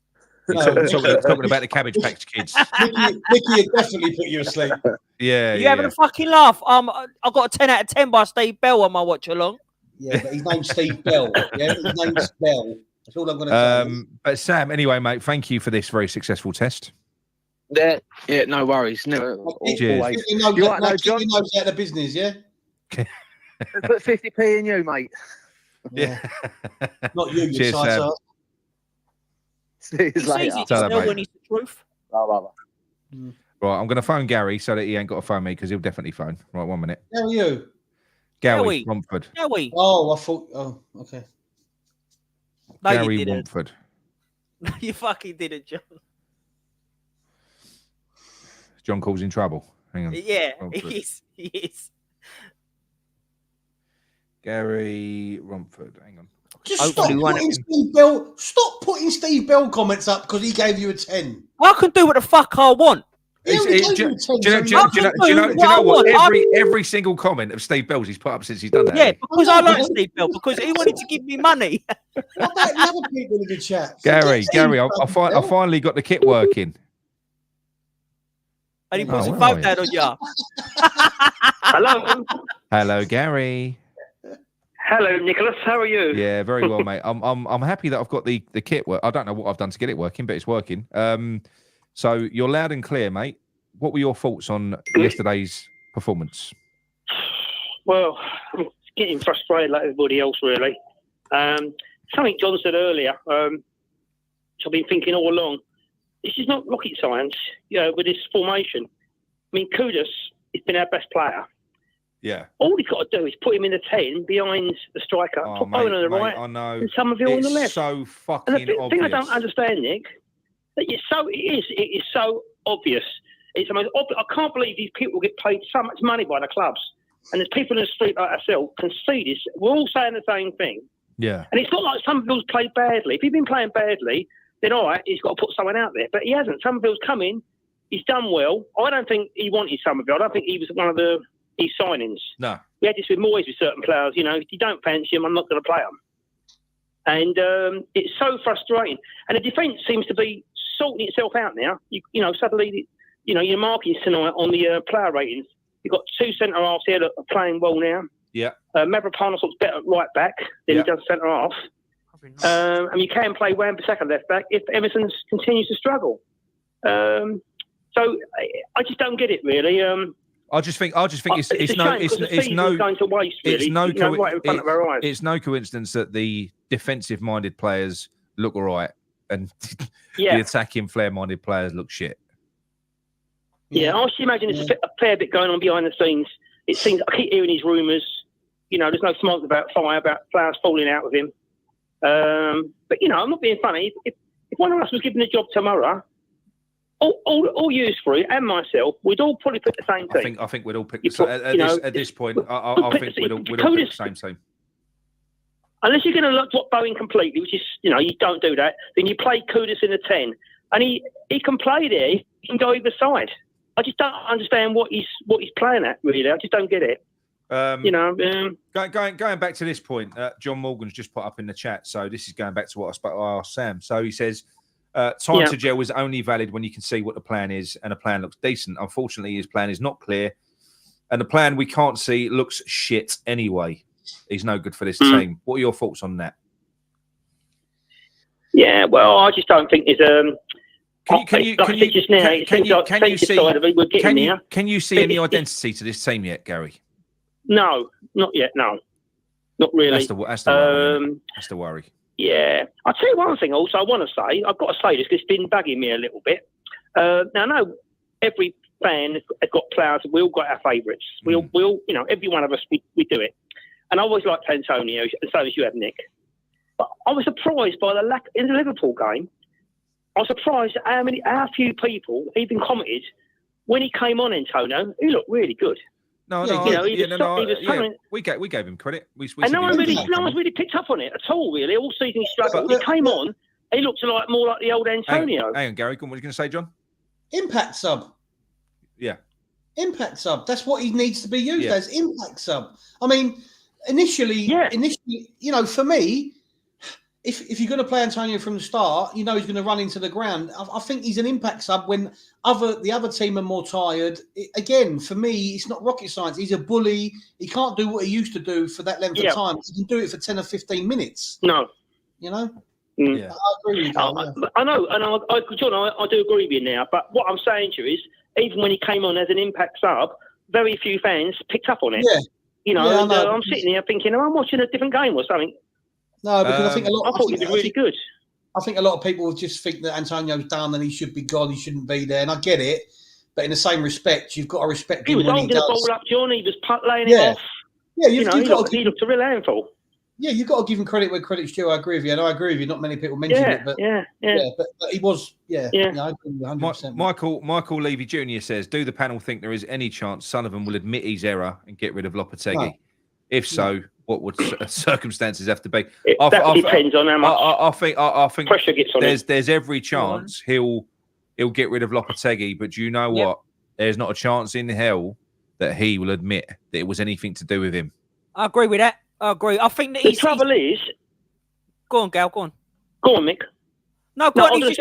Talking about the Cabbage Patch Kids. Mickey would definitely put you asleep. Yeah, you having a fucking laugh? I got a 10 out of 10 by Steve Bell on my watch along. Yeah, but his name's Steve Bell. Yeah, his name's Bell. That's all I'm going to say. But Sam, anyway, mate, thank you for this very successful test. Yeah, no worries. Never. Cheers. Always. You know, John? He knows out of business, yeah? Put 50p in you, mate. Yeah. Not you, you Cheers, Sam. psycho. See you It's later. easy to Ta-da, tell mate. when it's the truth. Bye. Right, I'm going to phone Gary so that he ain't got to phone me because he'll definitely phone. Right, 1 minute. How are you? Gary Romford. Joey. Oh, I thought. Oh, okay. No, Gary you didn't. Romford. You fucking didn't, John. John calls in trouble. Hang on. Yeah, Romford. he is. Gary Romford. Hang on. Just Hopefully stop putting Steve Bell. Stop putting Steve Bell comments up because he gave you a 10. I can do what the fuck I want. He only gave you a 10. Do you know what? Every single comment of Steve Bell's he's put up since he's done that. Yeah, because I like Steve Bell, because he wanted to give me money. What about the other people in the chat? Gary, I finally got the kit working. And he puts Oh, a where vote are down on ya. Hello. Hello, Gary. Hello, Nicholas. How are you? Yeah, very well, mate. I'm happy that I've got the kit work. I don't know what I've done to get it working, but it's working. So you're loud and clear, mate. What were your thoughts on yesterday's performance? Well, I'm getting frustrated like everybody else, really. Something John said earlier, which I've been thinking all along. This is not rocket science, with this formation. I mean, Kudus has been our best player. Yeah. All he's got to do is put him in the 10 behind the striker, put Owen on the right, I know. and Somerville on the left. So fucking And the obvious. thing I don't understand, Nick, that it is so obvious. It's the most obvious. I can't believe these people get paid so much money by the clubs. And there's people in the street like ourselves can see this. We're all saying the same thing. Yeah. And it's not like Somerville's played badly. If he'd been playing badly, then all right, he's got to put someone out there. But he hasn't. Somerville's come in. He's done well. I don't think he wanted Somerville. I don't think he was one of his signings. No. We had this with Moyes with certain players. If you don't fancy him, I'm not going to play him. And it's so frustrating. And the defence seems to be sorting itself out now. Suddenly, your markings tonight on the player ratings. You've got 2 centre halves here that are playing well now. Yeah. Mavropanos looks better at right back than he does centre half. And you can play Wan-Bissaka left back if Emerson continues to struggle. So I just don't get it really. I just think it's no going to waste. Really. Right in front of our eyes. It's no coincidence that the defensive-minded players look all right and the attacking flair-minded players look shit. Yeah, I should imagine there's a fair bit going on behind the scenes. It seems I keep hearing these rumours. There's no smoke about fire, about players falling out with him. But I'm not being funny. If one of us was given a job tomorrow, all you three and myself, we'd all probably pick the same team. I think we'd all pick at this point. I think we'd all pick the same team. Unless you're going to drop Bowen completely, which is you don't do that. Then you play Kudus in the 10, and he can play there. He can go either side. I just don't understand what he's playing at. Really, I just don't get it. Going back to this point, John Morgan's just put up in the chat. So this is going back to what I asked Sam. So he says, time to gel is only valid when you can see what the plan is and a plan looks decent. Unfortunately, his plan is not clear. And the plan we can't see looks shit anyway. He's no good for this team. What are your thoughts on that? Yeah, well, I just don't think there's Can you see any identity to this team yet, Gary? No, not yet. No, not really. That's the worry. That's the worry. Yeah. I'll tell you one thing also I want to say. I've got to say this because it's been bugging me a little bit. Now, I know every fan has got players. We all got our favourites. We all, you know, every one of us, we do it. And I always liked Antonio, and so as you have, Nick. But I was surprised by the lack in the Liverpool game. I was surprised at how few people even commented when he came on. Antonio, he looked really good. No, we gave him credit. And no one really picked up on it at all. Really, all season he struggled. He came on. He looked more like the old Antonio. Hang on, Gary. What were you going to say, John? Impact sub. Yeah. Impact sub. That's what he needs to be used as. Impact sub. I mean, initially, you know, for me, if you're going to play Antonio from the start, you know he's going to run into the ground. I think he's an impact sub when the other team are more tired. Again, for me, it's not rocket science. He's a bully. He can't do what he used to do for that length of time. He can do it for 10 or 15 minutes. No. You know? Yeah. I agree with you. I know. And John, I do agree with you now. But what I'm saying to you is, even when he came on as an impact sub, very few fans picked up on it. Yeah. You know, I'm sitting here thinking, I'm watching a different game or something. No, because I think I thought he was really good. I think a lot of people just think that Antonio's done and he should be gone. He shouldn't be there, and I get it. But in the same respect, you've got to respect him. He was holding the ball up, John. He was laying it off. Yeah, he looked a real handful. Yeah, you've got to give him credit where credit's due. I agree with you, and I agree with you. Not many people mention it, but but he was. I agree with you 100%. Michael Levy Jr. says, "Do the panel think there is any chance Sullivan will admit his error and get rid of Lopetegui? No. If so, what would circumstances have to be?" That depends on how much. I think pressure gets on. There's every chance he'll get rid of Lopetegui, but do you know what? There's not a chance in hell that he will admit that it was anything to do with him. I agree with that. I agree. I think that the trouble is. Go on, Gal. Go on. Go on, Mick. No, go on. Even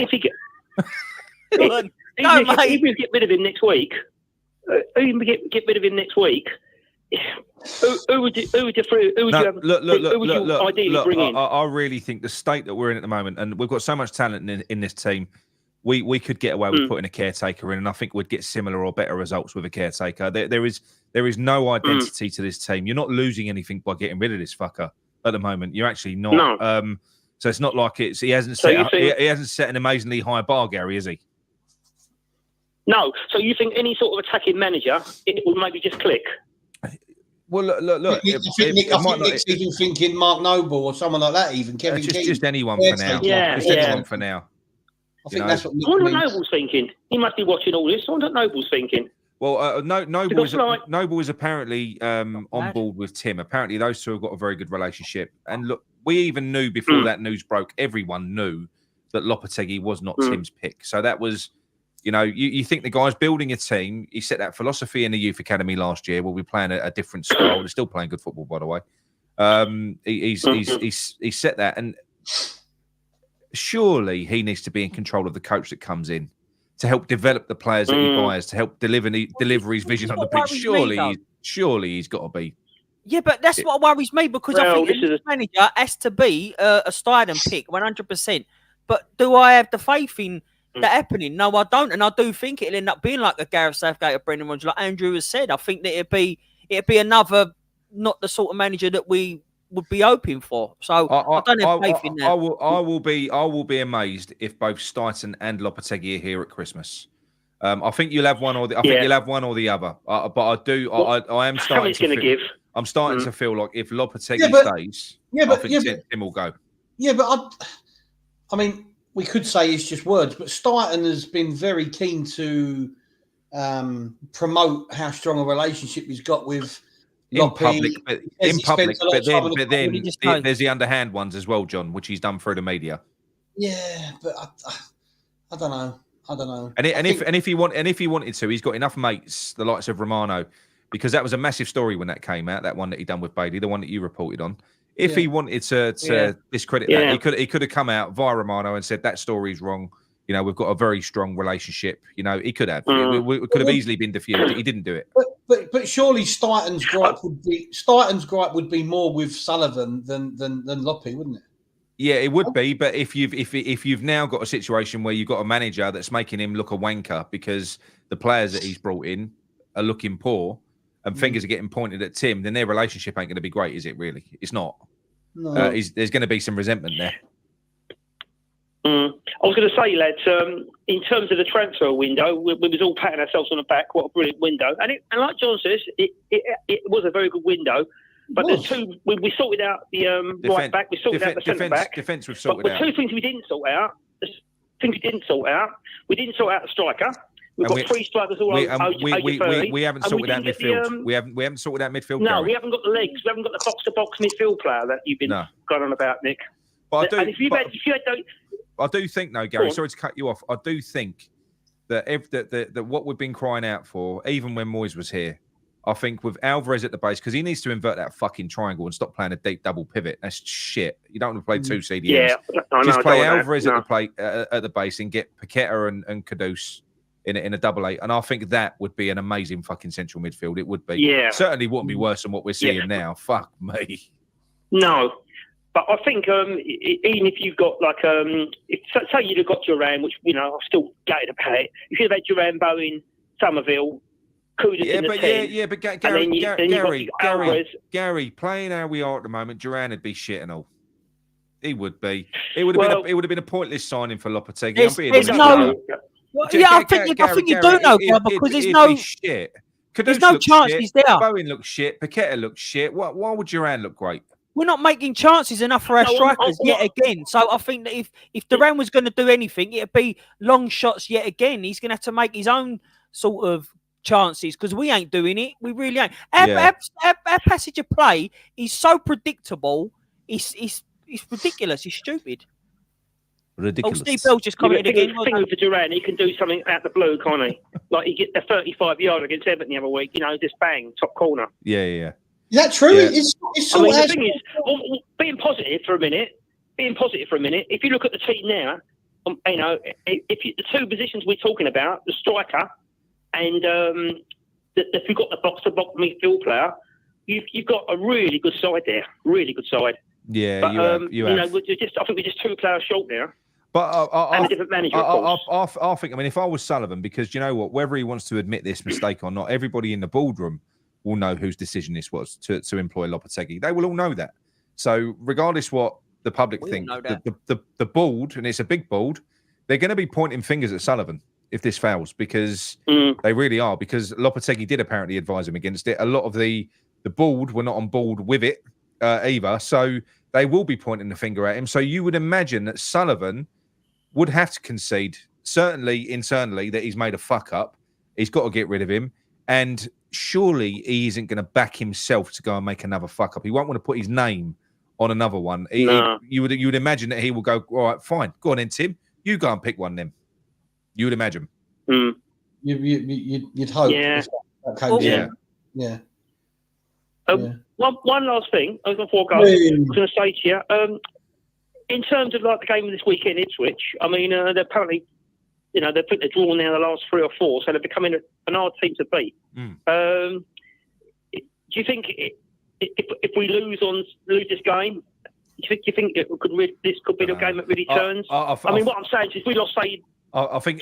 if he get. Even if we get rid of him next week. Even get rid of him next week. Who would you ideally bring in? I really think the state that we're in at the moment, and we've got so much talent in this team, we could get away with putting a caretaker in, and I think we'd get similar or better results with a caretaker. There is no identity to this team. You're not losing anything by getting rid of this fucker at the moment. You're actually not. No. So it's not like he hasn't set an amazingly high bar, Gary, has he? No. So you think any sort of attacking manager, it will maybe just click? Well, look. I think Nick's even thinking Mark Noble or someone like that. Even Kevin Keane. Just anyone for now. Anyone for now. I think that's what Nick I wonder what Noble's thinking. He must be watching all this. I wonder what Noble's thinking. Well, Noble is apparently on board with Tim. Apparently, those two have got a very good relationship. And look, we even knew before that news broke. Everyone knew that Lopetegui was not Tim's pick. So that was, you think the guy's building a team. He set that philosophy in the youth academy last year. We'll be playing a different style. They're still playing good football, by the way. He's set that, and surely he needs to be in control of the coach that comes in to help develop the players that he buys, to help deliver his vision on the pitch. Surely he's got to be. Yeah, but that's what worries me, because I think this manager has to be a Steidham pick, 100%. But do I have the faith in that happening? No, I don't, and I do think it'll end up being like a Gareth Southgate or Brendan Rodgers, like Andrew has said. I think that it'd be another, not the sort of manager that we would be hoping for. So I don't have faith in that. I will be amazed if both Steidham and Lopetegui are here at Christmas. I think you'll have one or the. Think you'll have one or the other. But I do. I am starting to feel. I'm starting to feel like if Lopetegui stays, I think Tim will go. Yeah, but I mean, we could say it's just words, but Steidham has been very keen to promote how strong a relationship he's got with. In public, but then there's the underhand ones as well, John, which he's done through the media. Yeah, but I don't know. And if he wanted to, he's got enough mates, the likes of Romano, because that was a massive story when that came out. That one that he done with Brady, the one that you reported on. If he wanted to discredit that, he could have come out via Romano and said that story's wrong. We've got a very strong relationship. He could have. We could have easily been diffused. He didn't do it. But surely Steidham's gripe would be more with Sullivan than Loppe, wouldn't it? Yeah, it would be. But if you've now got a situation where you've got a manager that's making him look a wanker because the players that he's brought in are looking poor and fingers are getting pointed at Tim, then their relationship ain't going to be great, is it? Really, it's not. No. there's going to be some resentment there. I was going to say, lads, in terms of the transfer window, we was all patting ourselves on the back. What a brilliant window! And like John says, it was a very good window. But there's two. We sorted out the right back. We sorted out the centre back. Defence we've sorted out. But two things we didn't sort out. We didn't sort out the striker. We've got 3 strikers all over. We haven't sorted out midfield. We haven't sorted out midfield. No, Gary. we haven't got the legs. We haven't got the box-to-box midfield player that you've been going on about, Nick. But I do. And if you had those, I do think, though, Gary. Sorry to cut you off. I do think that that what we've been crying out for, even when Moyes was here, I think with Alvarez at the base, because he needs to invert that fucking triangle and stop playing a deep double pivot. That's shit. You don't want to play 2 CDMs. Yeah, just play Alvarez at the base and get Paqueta and Kudus in a double 8. And I think that would be an amazing fucking central midfield. It would be. Yeah. Certainly wouldn't be worse than what we're seeing now. Fuck me. No. But I think even if you've got like say you'd have got Duran, which I'm still gutted about it. If you'd have had Duran, Bowen, Somerville, Kudus in the 10, Gary, playing how we are at the moment, Duran would be shit and all. He would be. It would have been a pointless signing for Lopetegui. I think you do know, because there's no shit. There's no chances there. Bowen looks shit. Paqueta looks shit. Why would Duran look great? We're not making chances enough for our strikers yet again. So I think that if Duran was going to do anything, it'd be long shots yet again. He's going to have to make his own sort of chances because we ain't doing it. We really ain't. Our passage of play is so predictable. It's ridiculous. It's stupid. Ridiculous. Oh, Steve Bell just commented again. The thing with Duran, he can do something out the blue, can't he? Like he get a 35-yard against Everton the other week. Just bang, top corner. Yeah. Is that true? Yeah. The thing is, being positive for a minute. If you look at the team now, the 2 positions we're talking about, the striker and if you've got the box-to-box midfield player, you've got a really good side there. Really good side. Yeah, but, you have. I think we're just 2 players short now. But and a different manager, of course. I think, if I was Sullivan, because you know what, whether he wants to admit this mistake or not, everybody in the boardroom will know whose decision this was to employ Lopetegui. They will all know that. So regardless what the public think, the board, and it's a big board, they're going to be pointing fingers at Sullivan if this fails, because they really are, because Lopetegui did apparently advise him against it. A lot of the board were not on board with it either, so they will be pointing the finger at him. So you would imagine that Sullivan would have to concede, certainly internally, that he's made a fuck up. He's got to get rid of him. And surely he isn't going to back himself to go and make another fuck up. He won't want to put his name on another one. You would imagine that he will go, all right, fine, go on then, Tim. You go and pick one then. You would imagine. You'd hope. Yeah. Yeah. One last thing, before I was going to say to you, in terms of like the game this weekend, Ipswich, they're apparently, they're drawn now the last 3 or 4, so they're becoming an hard team to beat. Do you think if we lose this game, do you think this could be the game that really turns? What I'm saying is, if we lost, say, I think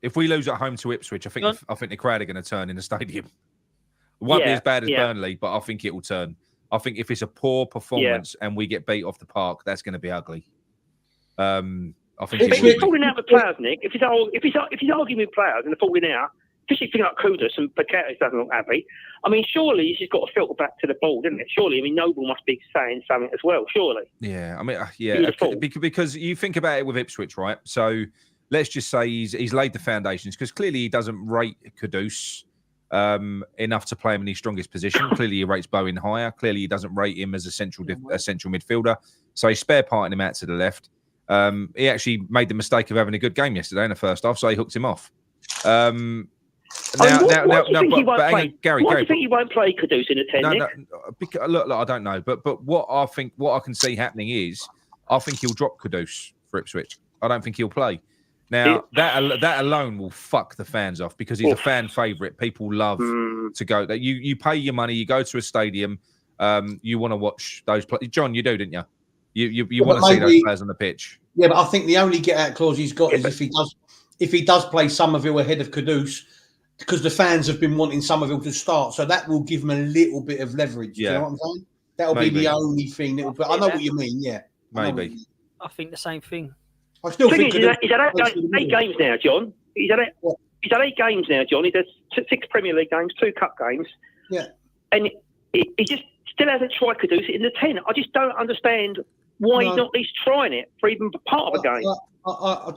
if we lose at home to Ipswich, I think the crowd are going to turn in the stadium. It won't be as bad as Burnley, but I think it will turn. I think if it's a poor performance and we get beat off the park, that's going to be ugly. I think if he's falling out with players, Nick. If he's arguing with players and they're falling out, especially things like Kudus and Paqueta doesn't look happy. Surely he's just got to filter back to the ball, doesn't it? Surely, Noble must be saying something as well. Surely. Yeah, because you think about it with Ipswich, right? So let's just say he's laid the foundations, because clearly he doesn't rate Kudus enough to play him in his strongest position. Clearly he rates Bowen higher. Clearly he doesn't rate him as a central midfielder. So he's spare parting him out to the left. He actually made the mistake of having a good game yesterday in the first half, so he hooked him off. Gary, why do you think he won't play Kudus in the 10? Look, I don't know, but what I can see happening is, I think he'll drop Kudus for Ipswich. I don't think he'll play. Now that alone will fuck the fans off, because he's a fan favourite. People love to go. That you pay your money, you go to a stadium, you want to watch those players. John, you do, didn't you? You want to see those players on the pitch. Yeah, but I think the only get-out clause he's got is if he does play Somerville ahead of Kudus, because the fans have been wanting Somerville to start, so that will give him a little bit of leverage. Yeah. Do you know what I'm saying? That'll be the only thing that will put. I know what you mean. Yeah, maybe. I think the same thing. I still think he's had 8 games now, John. He's had 8 games now, John. He's had 6 Premier League games, 2 Cup games. Yeah, and he just still hasn't tried to do it in the 10. I just don't understand why he's not at least trying it for even part of a game. I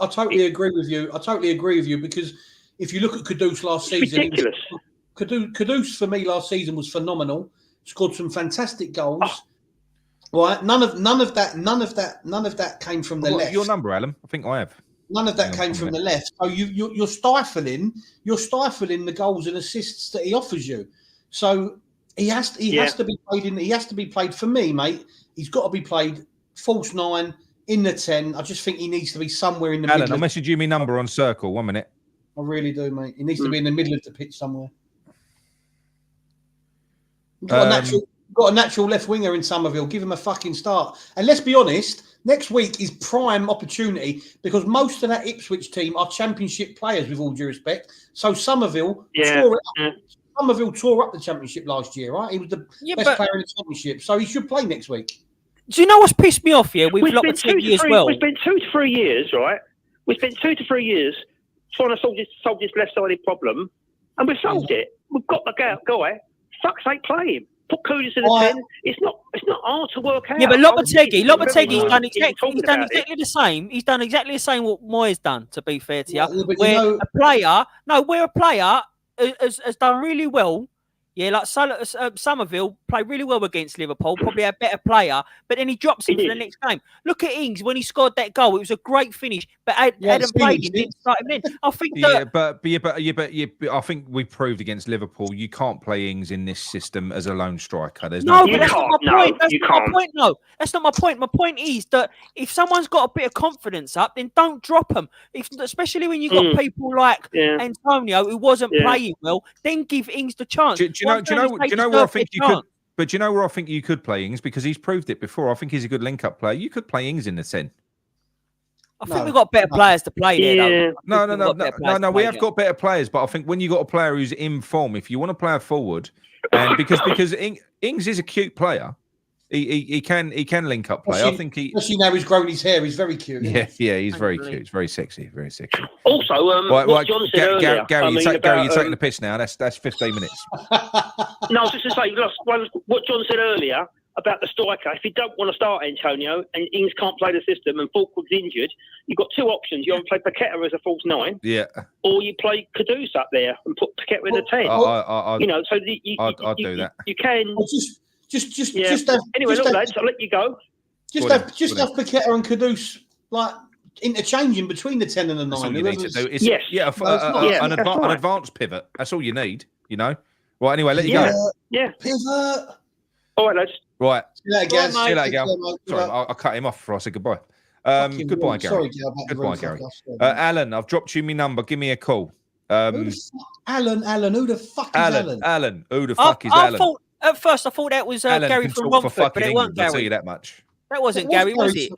totally agree with you. I totally agree with you because if you look at Kudus last season, ridiculous. Kudus for me last season was phenomenal. Scored some fantastic goals. Right, none of that came from the left. Your number, Alan? I think I have. None of that came from the left. So you're stifling the goals and assists that he offers you. So he has to be played He has to be played for me, mate. He's got to be played false 9 in the 10. I just think he needs to be somewhere in the middle. Alan, I'll message you my number on Circle. 1 minute. I really do, mate. He needs to be in the middle of the pitch somewhere. Got a natural left winger in Somerville. Give him a fucking start. And let's be honest, next week is prime opportunity because most of that Ipswich team are Championship players, with all due respect. So Somerville tore up the Championship last year, right? He was the best player in the Championship, so he should play next week. Do you know what's pissed me off here? We've Lopetegui as well. We've spent 2 to 3 years, right? We've spent 2 to 3 years trying to solve this left-sided problem, and we've solved it. We've got the guy. Fuck's sake, play him. Put Kudus in the 10. It's not hard to work out. Yeah, but Lopetegui's done exactly the same. He's done exactly the same what Moyes done, to be fair to you. Where a player has done really well. Yeah, like Somerville played really well against Liverpool, probably a better player, but then he drops him for the next game. Look at Ings when he scored that goal; it was a great finish. But Adam played him, didn't start him in. I think. But I think we proved against Liverpool you can't play Ings in this system as a lone striker. There's but that's not my point. That's not my point. No, that's not my point. My point is that if someone's got a bit of confidence up, then don't drop them. Especially when you've got people like Antonio who wasn't playing well, then give Ings the chance. Do you know where I think you could? But do you know where I think you could play Ings because he's proved it before. I think he's a good link-up player. You could play Ings in the 10. I think we've got better players to play there. No. We have got better players, but I think when you got a player who's in form, if you want to play a forward, and because Ings is a cute player. He can link up play. I think especially now he's grown his hair. He's very cute. Yeah, he's very cute. He's very sexy. Very sexy. Also, what John said earlier. Gary, you're taking the piss now. That's 15 minutes. No, I was just to say, what John said earlier about the striker. If you don't want to start Antonio and Ings can't play the system and Falkwood's injured, you've got 2 options. You either play Paqueta as a false 9, or you play Kudus up there and put Paqueta in the 10. I'd do that. You can. Just have, anyway, look, lads, I'll let you go. Just have Paqueta and Kudus like interchanging between the 10 and the 9. That's all you need to do. An advanced pivot. That's all you need. You know. Right. Anyway, let you go. Yeah. Pivot. All right, lads. Right. See you later, See you later, Gal. Sorry, I cut him off before I said goodbye. Goodbye, Gary. Sorry, Gal, goodbye, Gary. Alan, I've dropped you my number. Give me a call. Alan. Who the fuck is Alan? Alan. Who the fuck is Alan? At first, I thought that was Gary from Romford, but it wasn't Gary. I'll tell you that much. That wasn't Gary, was it?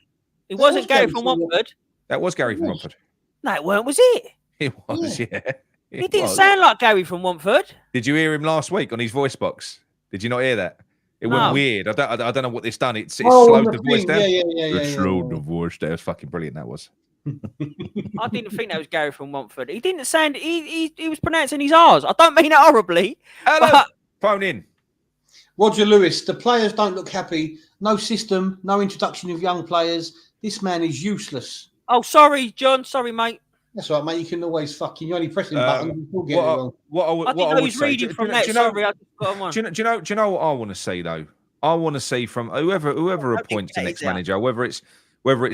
It wasn't Gary from Romford. That was Gary from Romford. No, it weren't, was it? It was, yeah. He didn't sound like Gary from Romford. Did you hear him last week on his voice box? Did you not hear that? It went weird. I don't know what it's done. It's slowed the voice down. It slowed the voice down. It was fucking brilliant, that was. I didn't think that was Gary from Romford. He didn't sound... He was pronouncing his R's. I don't mean it horribly. Phone in. Roger Lewis, the players don't look happy. No system, no introduction of young players. This man is useless. Oh, sorry, John. Sorry, mate. That's right, mate. You can always you only press the button. You'll get it wrong. I didn't know he was reading from that. Sorry, I just got him on. Do you know what I want to see, though? I want to see from whoever appoints the next manager, whether it's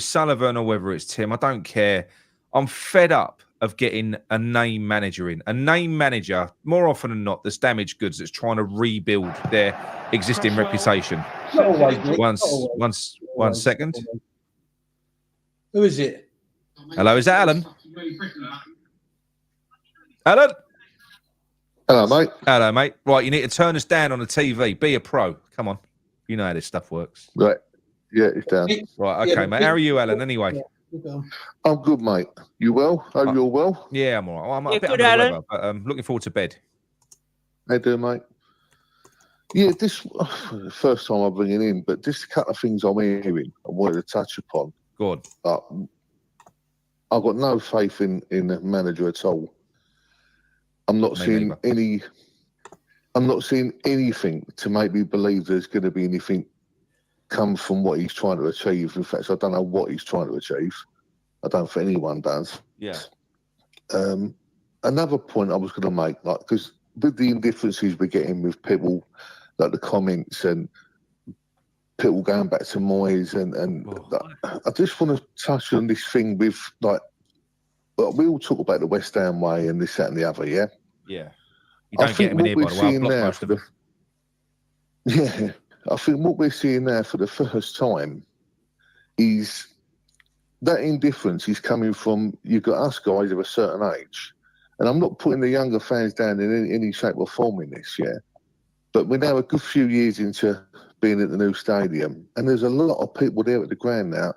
Sullivan or whether it's Tim, I don't care. I'm fed up of getting a name manager in. A name manager, more often than not, that's damaged goods, that's trying to rebuild their existing reputation. One second. Who is it? Hello, is that Alan? Alan? Hello, mate. Hello, mate. Right, you need to turn us down on the TV. Be a pro. Come on. You know how this stuff works. Right. Yeah, it's down. Right, okay, mate. How are you, Alan, anyway? I'm good, mate. You well? Hope you're well? Yeah, I'm all right. I'm a bit good, under the Alan. weather, but looking forward to bed. How you doing, mate? Yeah, this the first time I'm bringing in, but just a couple of things I'm hearing I wanted to touch upon. Go on. I've got no faith in the manager at all. I'm not seeing anything to make me believe there's going to be anything come from what he's trying to achieve. In fact, I don't know what he's trying to achieve. I don't think anyone does. Yeah. Another point I was going to make, like, because with the indifferences we're getting with people, like the comments and people going back to Moyes, and I just want to touch on this thing with, like, we all talk about the West Ham way and this, that, and the other, yeah? Yeah. You don't get them in here, by the way. I've blocked most of them. Yeah. I think what we're seeing now for the first time is that indifference is coming from, you've got us guys of a certain age, and I'm not putting the younger fans down in any shape or form in this, yeah? But we're now a good few years into being at the new stadium, and there's a lot of people there at the ground now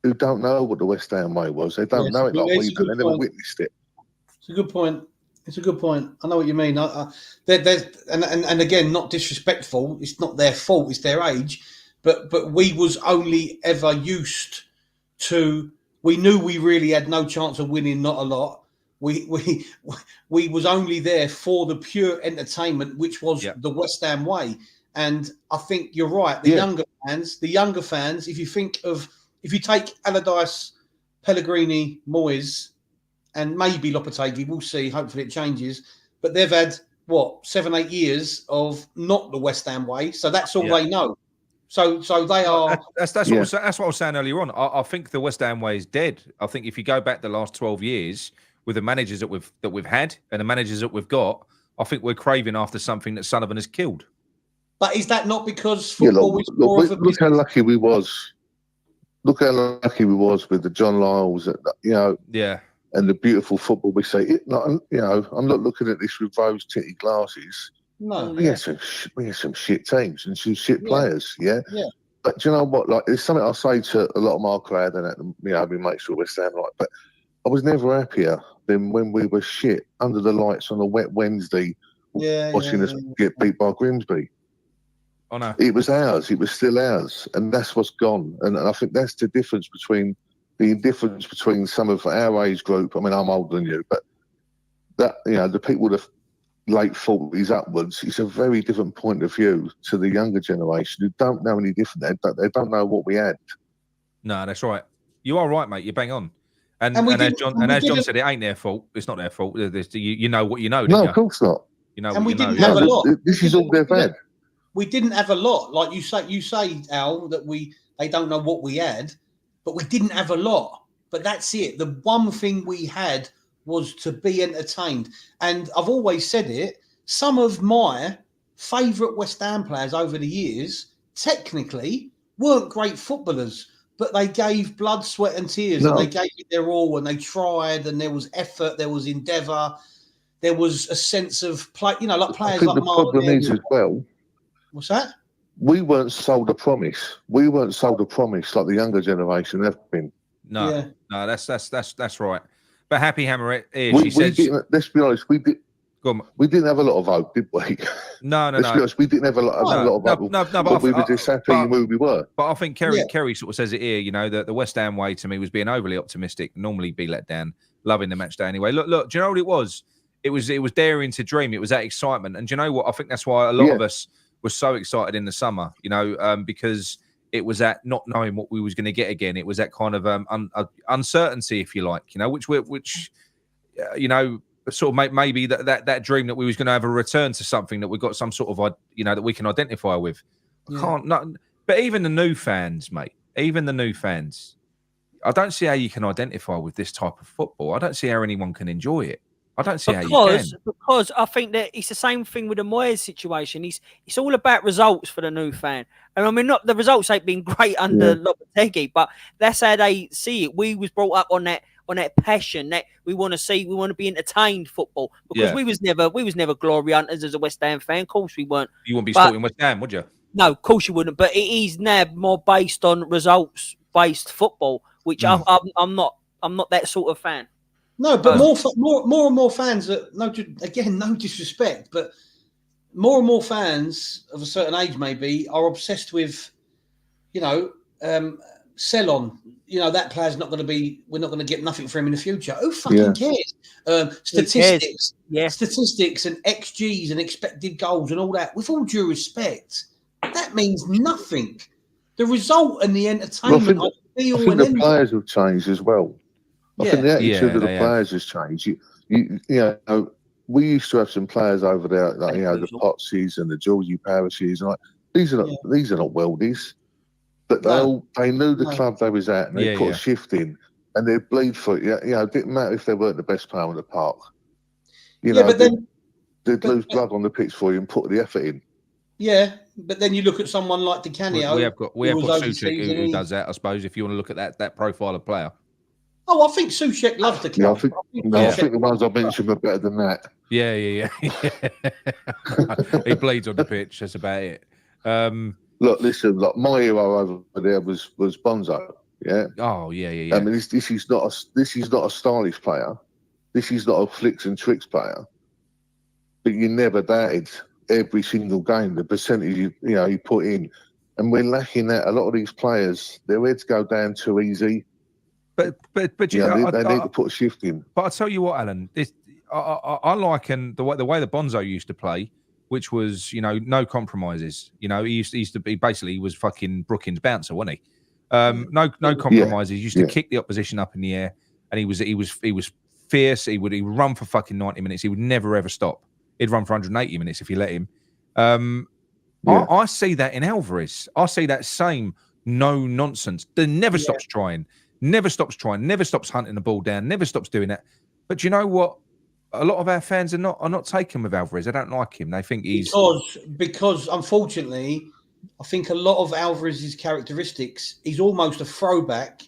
who don't know what the West Ham way was. They don't know it like we do. They never witnessed it. It's a good point. It's a good point. I know what you mean. And again, not disrespectful. It's not their fault. It's their age. But we was only ever used to. We knew we really had no chance of winning. Not a lot. We was only there for the pure entertainment, which was the West Ham way. And I think you're right. The younger fans. If you take Allardyce, Pellegrini, Moyes, and maybe Lopetegui, we'll see. Hopefully it changes. But they've had, 7-8 years of not the West Ham way. So that's all they know. So they are. That's what I was saying earlier on. I think the West Ham way is dead. I think if you go back the last 12 years with the managers that we've had and the managers that we've got, I think we're craving after something that Sullivan has killed. But is that not because football was more of a look how lucky we was. Look how lucky we was with the John Lyles, and the beautiful football we see. I'm not looking at this with rose-tinted glasses. No, we had some shit teams and some shit players. Yeah. But do you know what? Like, it's something I say to a lot of my crowd and we make sure West Ham right. But I was never happier than when we were shit under the lights on a wet Wednesday, watching us get beat by Grimsby. Oh, no. It was ours. It was still ours, and that's what's gone. And I think that's the difference between some of our age group. I mean, I'm older than you, but that the people of late 40s upwards, it's a very different point of view to the younger generation who don't know any different. They don't know what we had. No, that's right. You are right, mate. You're bang on. And as John said, it ain't their fault. It's not their fault. You know what you know. No, of course not. You know, and we didn't have a lot. This is all they've had. We didn't have a lot, like you say, Al, that they don't know what we had, but we didn't have a lot. But that's it. The one thing we had was to be entertained. And I've always said it. Some of my favourite West Ham players over the years, technically, weren't great footballers, but they gave blood, sweat, and tears, and they gave it their all, and they tried, and there was effort, there was endeavour, there was a sense of play. Like players like the problem is as well. What's that? We weren't sold a promise. We weren't sold a promise like the younger generation have been. No, that's right. But Happy Hammer here, she says. Let's be honest. We didn't have a lot of hope, did we? No. Let's be honest. We didn't have a lot of hope. No, but we were just happy where we were. But I think Kerry sort of says it here. That the West Ham way to me was being overly optimistic. Normally be let down. Loving the match day anyway. Look. Do you know what it was? It was daring to dream. It was that excitement. And do you know what? I think that's why a lot of us were so excited in the summer, because it was that not knowing what we was going to get again. It was that kind of uncertainty, if you like, which sort of maybe that dream that we was going to have a return to something that we got some sort of, that we can identify with. But even the new fans, mate, I don't see how you can identify with this type of football. I don't see how anyone can enjoy it. I don't see how you can. Because I think that it's the same thing with the Moyes situation. It's all about results for the new fan. And I mean, not the results ain't been great under Lopetegui, but that's how they see it. We was brought up on that passion that we want to be entertained football. Because we was never glory hunters as a West Ham fan. Of course we weren't. You wouldn't be supporting West Ham, would you? No, of course you wouldn't. But it is now more based on results based football, which I'm not that sort of fan. No, but more and more fans. No disrespect, but more and more fans of a certain age maybe are obsessed with, sell on. That player's not going to be. We're not going to get nothing for him in the future. Who fucking cares? Statistics, statistics, and XGs and expected goals and all that. With all due respect, that means nothing. The result and the entertainment. I think the players have changed as well. I think the attitude of the players has changed. We used to have some players over there, like the Pottsies and the Georgie Parishes, and these are not worldies. But they knew the club they was at, and they put a shift in, and they'd bleed for it. It didn't matter if they weren't the best player on the park. But they'd lose blood on the pitch for you and put the effort in. Yeah, but then you look at someone like Di Canio. We have got Souček who does that, I suppose. If you want to look at that profile of player. Oh, I think Souček loves the club. I think the ones I mentioned were better than that. Yeah. He bleeds on the pitch. That's about it. Look, listen. My hero over there was Bonzo. Yeah. Oh, yeah. I mean, this is not a stylish player. This is not a flicks and tricks player. But you never doubted every single game the percentage he put in, and we're lacking that. A lot of these players, their heads go down too easy. But they need to put a shift in. But I tell you what, Alan, I liken the way the Bonzo used to play, which was no compromises. He used to be basically he was fucking Brookings bouncer, wasn't he? No compromises. He used to kick the opposition up in the air, and he was fierce. He would run for fucking 90 minutes. He would never ever stop. He'd run for 180 minutes if you let him. I see that in Alvarez. I see that same no nonsense. That never stops trying. Never stops hunting the ball down, never stops doing that. But you know what? A lot of our fans are not taken with Alvarez. They don't like him. They think he's because unfortunately, I think a lot of Alvarez's characteristics, he's almost a throwback.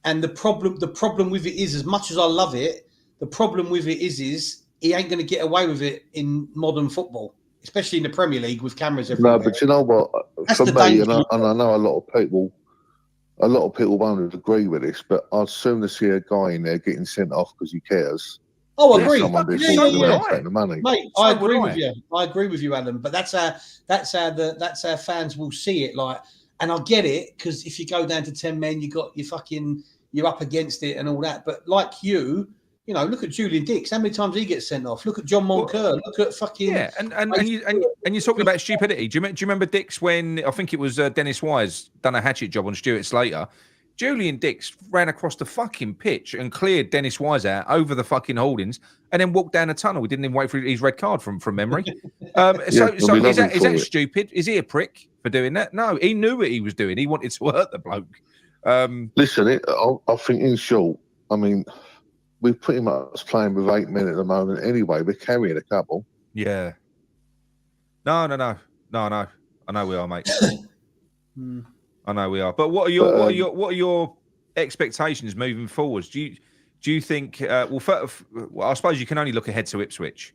And the problem with it is, as much as I love it, the problem with it is he ain't going to get away with it in modern football, especially in the Premier League with cameras everywhere. No, but you know what? For me, and I know a lot of people won't agree with this, but I'd sooner see a guy in there getting sent off because he cares. Oh, I agree. Taking the money. Mate, I agree with you. I agree with you, Alan. But that's how fans will see it. And I get it, because if you go down to 10 men, you're up against it and all that. But like look at Julian Dix. How many times he gets sent off? Look at John Moncur. Look at fucking and you're talking about stupidity. Do you remember Dix when I think it was Dennis Wise done a hatchet job on Stuart Slater? Julian Dix ran across the fucking pitch and cleared Dennis Wise out over the fucking holdings, and then walked down a tunnel. We didn't even wait for his red card from memory. So is that stupid? Is he a prick for doing that? No, he knew what he was doing. He wanted to hurt the bloke. Listen, I think in short, I mean, we're pretty much playing with 8 men at the moment anyway. We're carrying a couple. Yeah. No. I know we are, mate. I know we are. But what are your expectations moving forwards? Do you think? Well, I suppose you can only look ahead to Ipswich.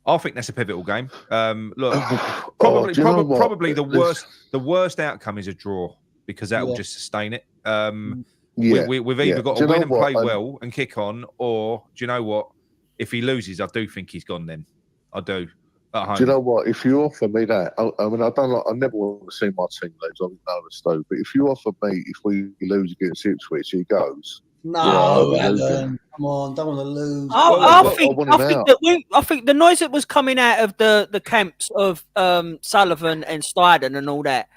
I think that's a pivotal game. Look, probably the worst outcome is a draw, because that will just sustain it. We've either got to win and play well and kick on, or do you know what? If he loses, I do think he's gone. Then I do. At home. Do you know what? If you offer me that, I mean, I never want to see my team lose. I'm not a stove. But if you offer me, if we lose against Ipswich, he goes. No, Alan, come on, don't want to lose. I think the noise that was coming out of the camps of Sullivan and Steiden and all that,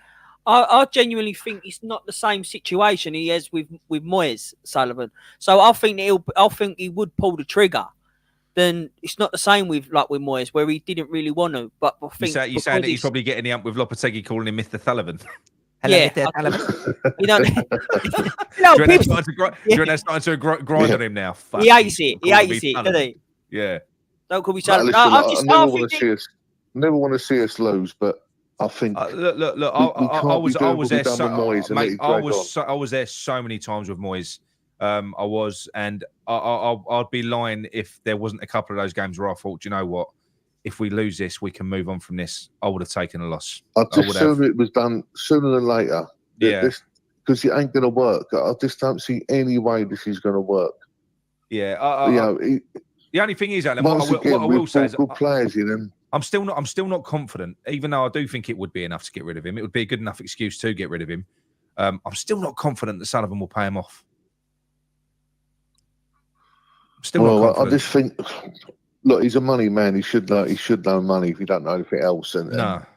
I genuinely think it's not the same situation he has with Moyes, Sullivan. So I think he would pull the trigger. Then it's not the same with Moyes, where he didn't really want to. But I think you're saying that he's probably getting the ump with Lopetegui calling him Mr. Sullivan. Hello, Mr. Sullivan. You know, you're starting to grind on him now. He hates it. He hates it, doesn't he? Yeah. Don't call me Sullivan. I never want to see us lose, but I think look. I was there so many times with Moyes. I was, and I'd be lying if there wasn't a couple of those games where I thought, you know what, if we lose this, we can move on from this. I would have taken a loss. I just assumed it was done sooner than later. Yeah, because it ain't going to work. I just don't see any way this is going to work. Yeah, the only thing is, Alan, what I will say is, good players in them. I'm still not confident, even though I do think it would be enough to get rid of him. It would be a good enough excuse to get rid of him. I'm still not confident that Sullivan will pay him off. Still not confident. I just think, look, he's a money man. He should know money if he don't know anything else. And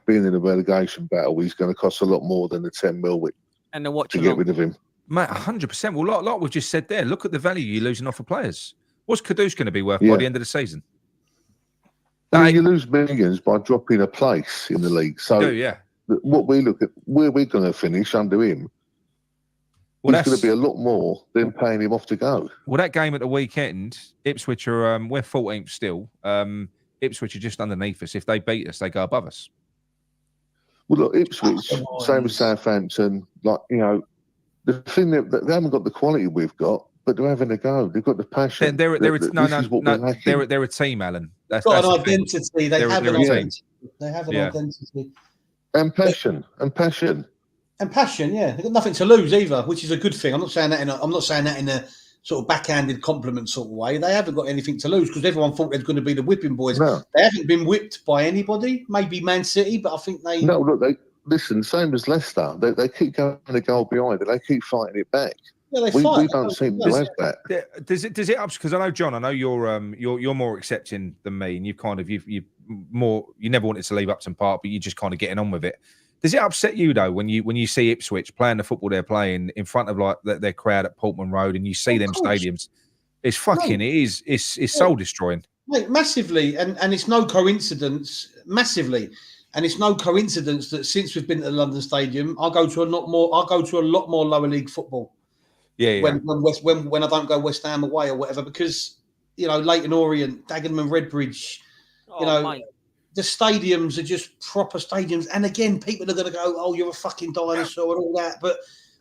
being in a relegation battle, he's going to cost a lot more than the 10 mil to get rid of him. Mate, 100%. Well, like we've just said there, look at the value you're losing off of players. What's Kudus going to be worth by the end of the season? I mean, you lose millions by dropping a place in the league. So what we look at, where we're going to finish under him, it's going to be a lot more than paying him off to go. Well, that game at the weekend, Ipswich are we're 14th still. Ipswich are just underneath us. If they beat us, they go above us. Well, look, Ipswich, same as Southampton. Like, you know, the thing that they haven't got the quality we've got, but they're having a go. They've got the passion. They're a team, Alan. They've got an identity. They have an identity. They have an identity. And passion. And passion, yeah. They've got nothing to lose either, which is a good thing. I'm not saying that in a sort of backhanded compliment sort of way. They haven't got anything to lose because everyone thought they're going to be the whipping boys. No. They haven't been whipped by anybody. Maybe Man City, but I think they. No, look, listen. Same as Leicester. They keep going a goal behind, but they keep fighting it back. Yeah, they fight. We don't seem to have that. Does it up? Because I know, John. I know you're more accepting than me, and you never wanted to leave Upton Park, but you're just kind of getting on with it. Does it upset you though when you see Ipswich playing the football they're playing in front of like their crowd at Portman Road and you see them stadiums? It's fucking. It's soul destroying. Mate, massively, and it's no coincidence. Massively, and it's no coincidence that since we've been to the London Stadium, I go to a lot more lower league football. Yeah. When I don't go West Ham away or whatever, because Leyton Orient, Dagenham, Redbridge, mate. The stadiums are just proper stadiums. And again, people are going to go, oh, you're a fucking dinosaur and all that. But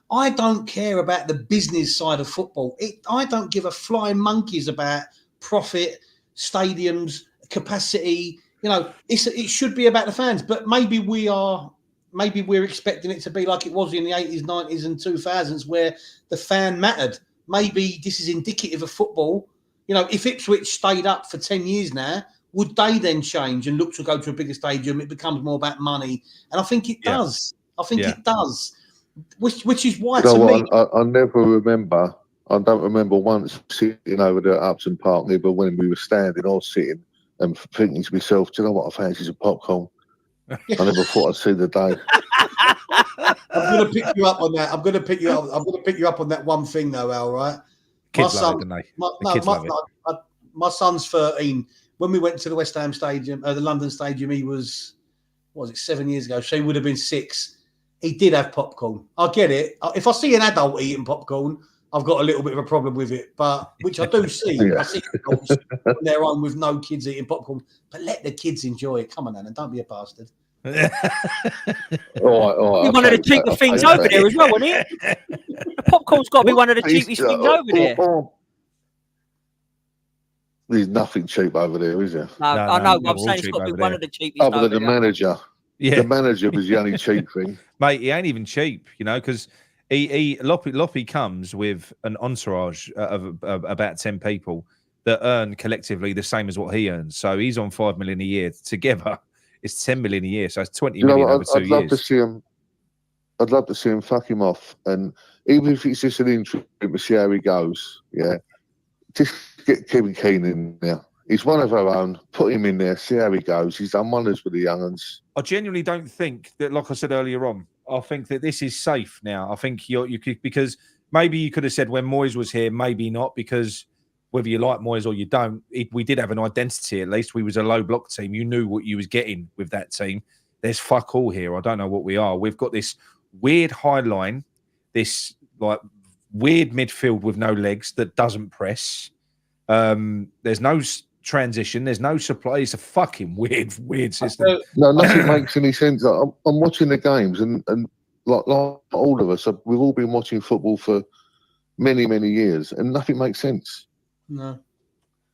I don't care about the business side of football. I don't give a flying monkeys about profit, stadiums, capacity. It should be about the fans. But maybe we're expecting it to be like it was in the 80s, 90s and 2000s where the fan mattered. Maybe this is indicative of football. If Ipswich stayed up for 10 years now, would they then change and look to go to a bigger stadium? It becomes more about money. And I think it does. It does. Which is why to me... I never remember... I don't remember once sitting over there at Upton Park, either when we were standing or sitting and thinking to myself, do you know what, I fancy some popcorn. I never thought I'd see the day. I'm going to pick you up on that. I'm going to pick you up on that one thing though, Al, right? Kids love it, don't they? My son's 13. When we went to the West Ham Stadium, the London Stadium, he was, 7 years ago? So he would have been 6. He did have popcorn. I get it. If I see an adult eating popcorn, I've got a little bit of a problem with it. But which I do see. I see adults on their own with no kids eating popcorn. But let the kids enjoy it. Come on, Alan, don't be a bastard. All right, one of the cheaper things over there as well, isn't it? The popcorn's got to be one of the cheapest things over there. There's nothing cheap over there, is there? No, I know. I'm saying it's got to be one of the cheapest. Other than the manager. Yeah. The manager was the only cheap thing. Mate, he ain't even cheap, because Loppy comes with an entourage of about 10 people that earn collectively the same as what he earns. So he's on 5 million a year. Together, it's 10 million a year. So it's 20 million over 2 years. I'd love to see him fuck him off. And even if it's just an interim to see how he goes, just get Kevin Keane in there. He's one of our own. Put him in there. See how he goes. He's done wonders with the young uns. I genuinely don't think that, like I said earlier on, I think that this is safe now. I think you could, because maybe you could have said when Moyes was here, maybe not, because whether you like Moyes or you don't, we did have an identity at least. We was a low block team. You knew what you was getting with that team. There's fuck all here. I don't know what we are. We've got this weird high line, this like weird midfield with no legs that doesn't press. There's no transition. There's no supply. It's a fucking weird system. No, nothing makes any sense. I'm watching the games, and like all of us, we've all been watching football for many years, and nothing makes sense. No,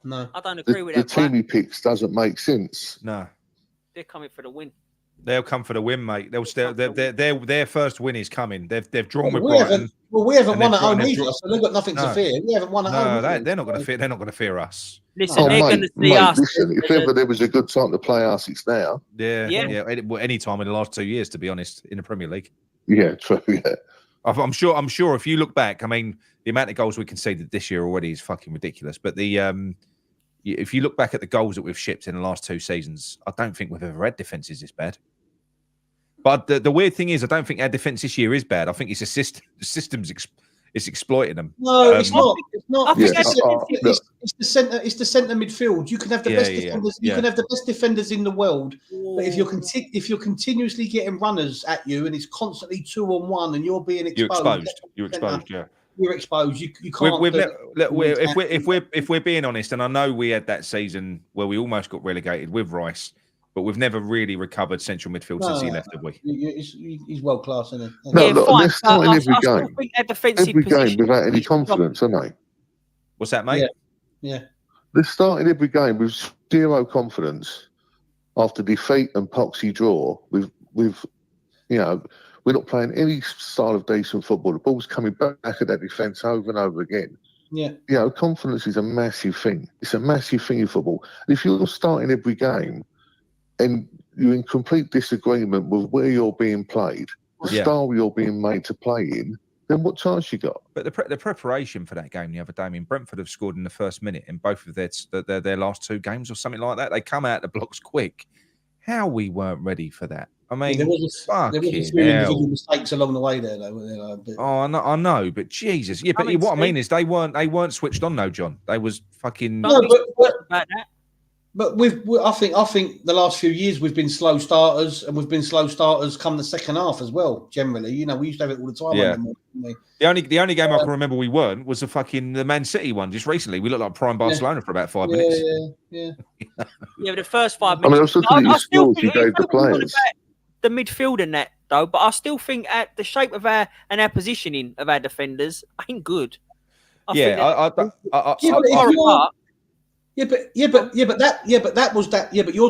I don't agree with that. The team he picks doesn't make sense. No, they're coming for the win. They'll come for the win, mate. They'll still their first win is coming. They've drawn with we Brighton. we haven't won at home they've either, so they've got nothing to fear. We haven't won at home. They're not going to fear. They're not going to fear us. Listen, they're going to see us. Listen, if ever there was a good time to play us, it's now. Yeah. Any time in the last 2 years, to be honest, in the Premier League. Yeah, true. Yeah, I'm sure. If you look back, I mean, the amount of goals we conceded this year already is fucking ridiculous. But if you look back at the goals that we've shipped in the last 2 seasons, I don't think we've ever had defenses this bad. But the weird thing is, I don't think our defense this year is bad. I think it's a system. The system's it's exploiting them. No, it's not. It's not. It's the centre. It's the centre midfield. You can have the best defenders. You can have the best defenders in the world, but if you're continuously getting runners at you and it's constantly 2-on-1 and you're being exposed, you're exposed. Yeah. You're exposed. You can't. If we're being honest, and I know we had that season where we almost got relegated with Rice, but we've never really recovered central midfield since he left, have we? He's world class, isn't he? No, look, they're starting every game. Every game without any confidence, aren't they? What's that, mate? Yeah. They're starting every game with zero confidence after defeat and poxy draw. We're not playing any style of decent football. The ball's coming back at that defence over and over again. Yeah. Confidence is a massive thing. It's a massive thing in football. And if you're starting every game and you're in complete disagreement with where you're being played, the style you're being made to play in, then what chance you got? But the preparation for that game the other day, I mean, Brentford have scored in the first minute in both of their last 2 games or something like that. They come out the blocks quick. How we weren't ready for that. I mean, there was a few individual mistakes along the way there, though. I know, but Jesus, but what I mean is they weren't switched on, though, John. They was fucking. No, but I think the last few years we've been slow starters, and we've been slow starters come the second half as well. Generally, we used to have it all the time. Yeah. The only game I can remember we weren't was the Man City one just recently. We looked like prime Barcelona for about 5 minutes. Yeah. But the first 5 minutes. I still think you gave the players. The midfield and that though, but I still think at the shape of our positioning of our defenders ain't good. But you're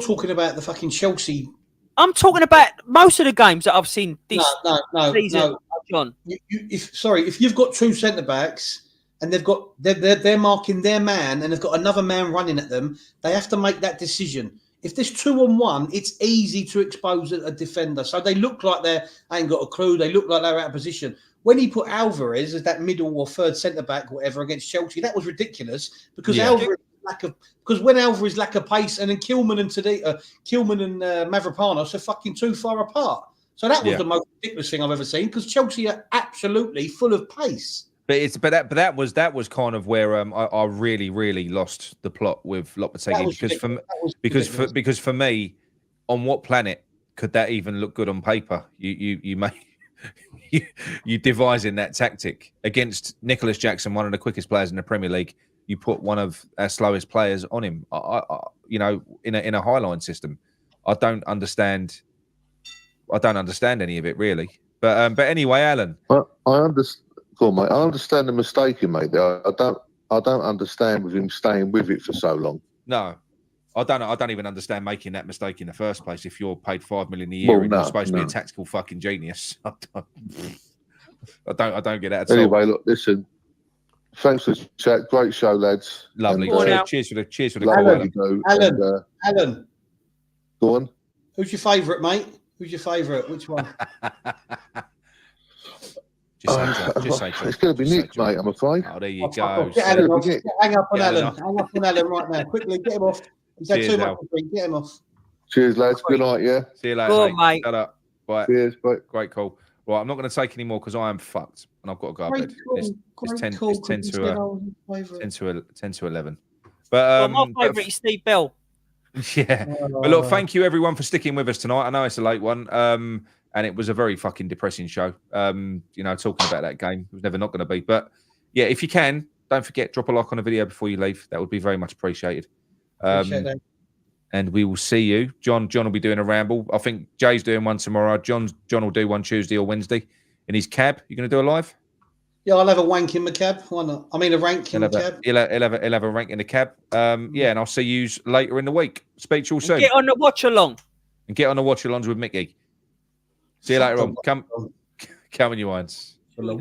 talking about the fucking Chelsea. I'm talking about most of the games that I've seen this season, John. If you've got 2 centre backs and they're marking their man and they've got another man running at them, they have to make that decision. If there's 2-on-1, it's easy to expose a defender. So they look like they ain't got a clue. They look like they're out of position. When he put Alvarez as that middle or third centre back, whatever, against Chelsea, that was ridiculous because when Alvarez lack of pace, and then Kilman and Mavropanos are fucking too far apart. So that was the most ridiculous thing I've ever seen because Chelsea are absolutely full of pace. But that was kind of where I really, really lost the plot with Lopetegui because for me, on what planet could that even look good on paper? You devising that tactic against Nicholas Jackson, one of the quickest players in the Premier League. You put one of our slowest players on him. In a highline system, I don't understand any of it really. But anyway, Alan. Well, I understand. Cool, mate. I understand the mistake you made there. I don't understand with him staying with it for so long. No, I don't even understand making that mistake in the first place. If you're paid $5 million a year and you're supposed to be a tactical fucking genius, I don't get that at all. Anyway, look, listen. Thanks for the chat. Great show, lads. Lovely. Cheers for the call, Alan. Go on. Who's your favourite, mate? Who's your favourite? Which one? Just say it's going to be Nick, mate, I'm afraid. Oh, there you go. Hang up on Alan. Hang up on Alan right now. Quickly, get him off. He's had too much to drink. Get him off. Cheers, lads. Good night, yeah? See you later, mate. Shut up. Bye. Cheers, bye. Great call. Right, I'm not going to take any more because I am fucked and I've got to go to bed. It's 10 to 11. But my favourite is Steve Bell. Yeah. But look, thank you everyone for sticking with us tonight. I know it's a late one. And it was a very fucking depressing show. Talking about that game. It was never not going to be. But yeah, if you can, don't forget, drop a like on the video before you leave. That would be very much appreciated. And we will see you. John will be doing a ramble. I think Jay's doing one tomorrow. John will do one Tuesday or Wednesday in his cab. You going to do a live? Yeah, I'll have a wank in my cab. Why not? I mean, a rank in the cab. He'll have a rank in the cab. And I'll see you later in the week. Speak to you all soon. Get on the watch along. and get on a watch-alongs with Micky. See you later on. Come in your minds.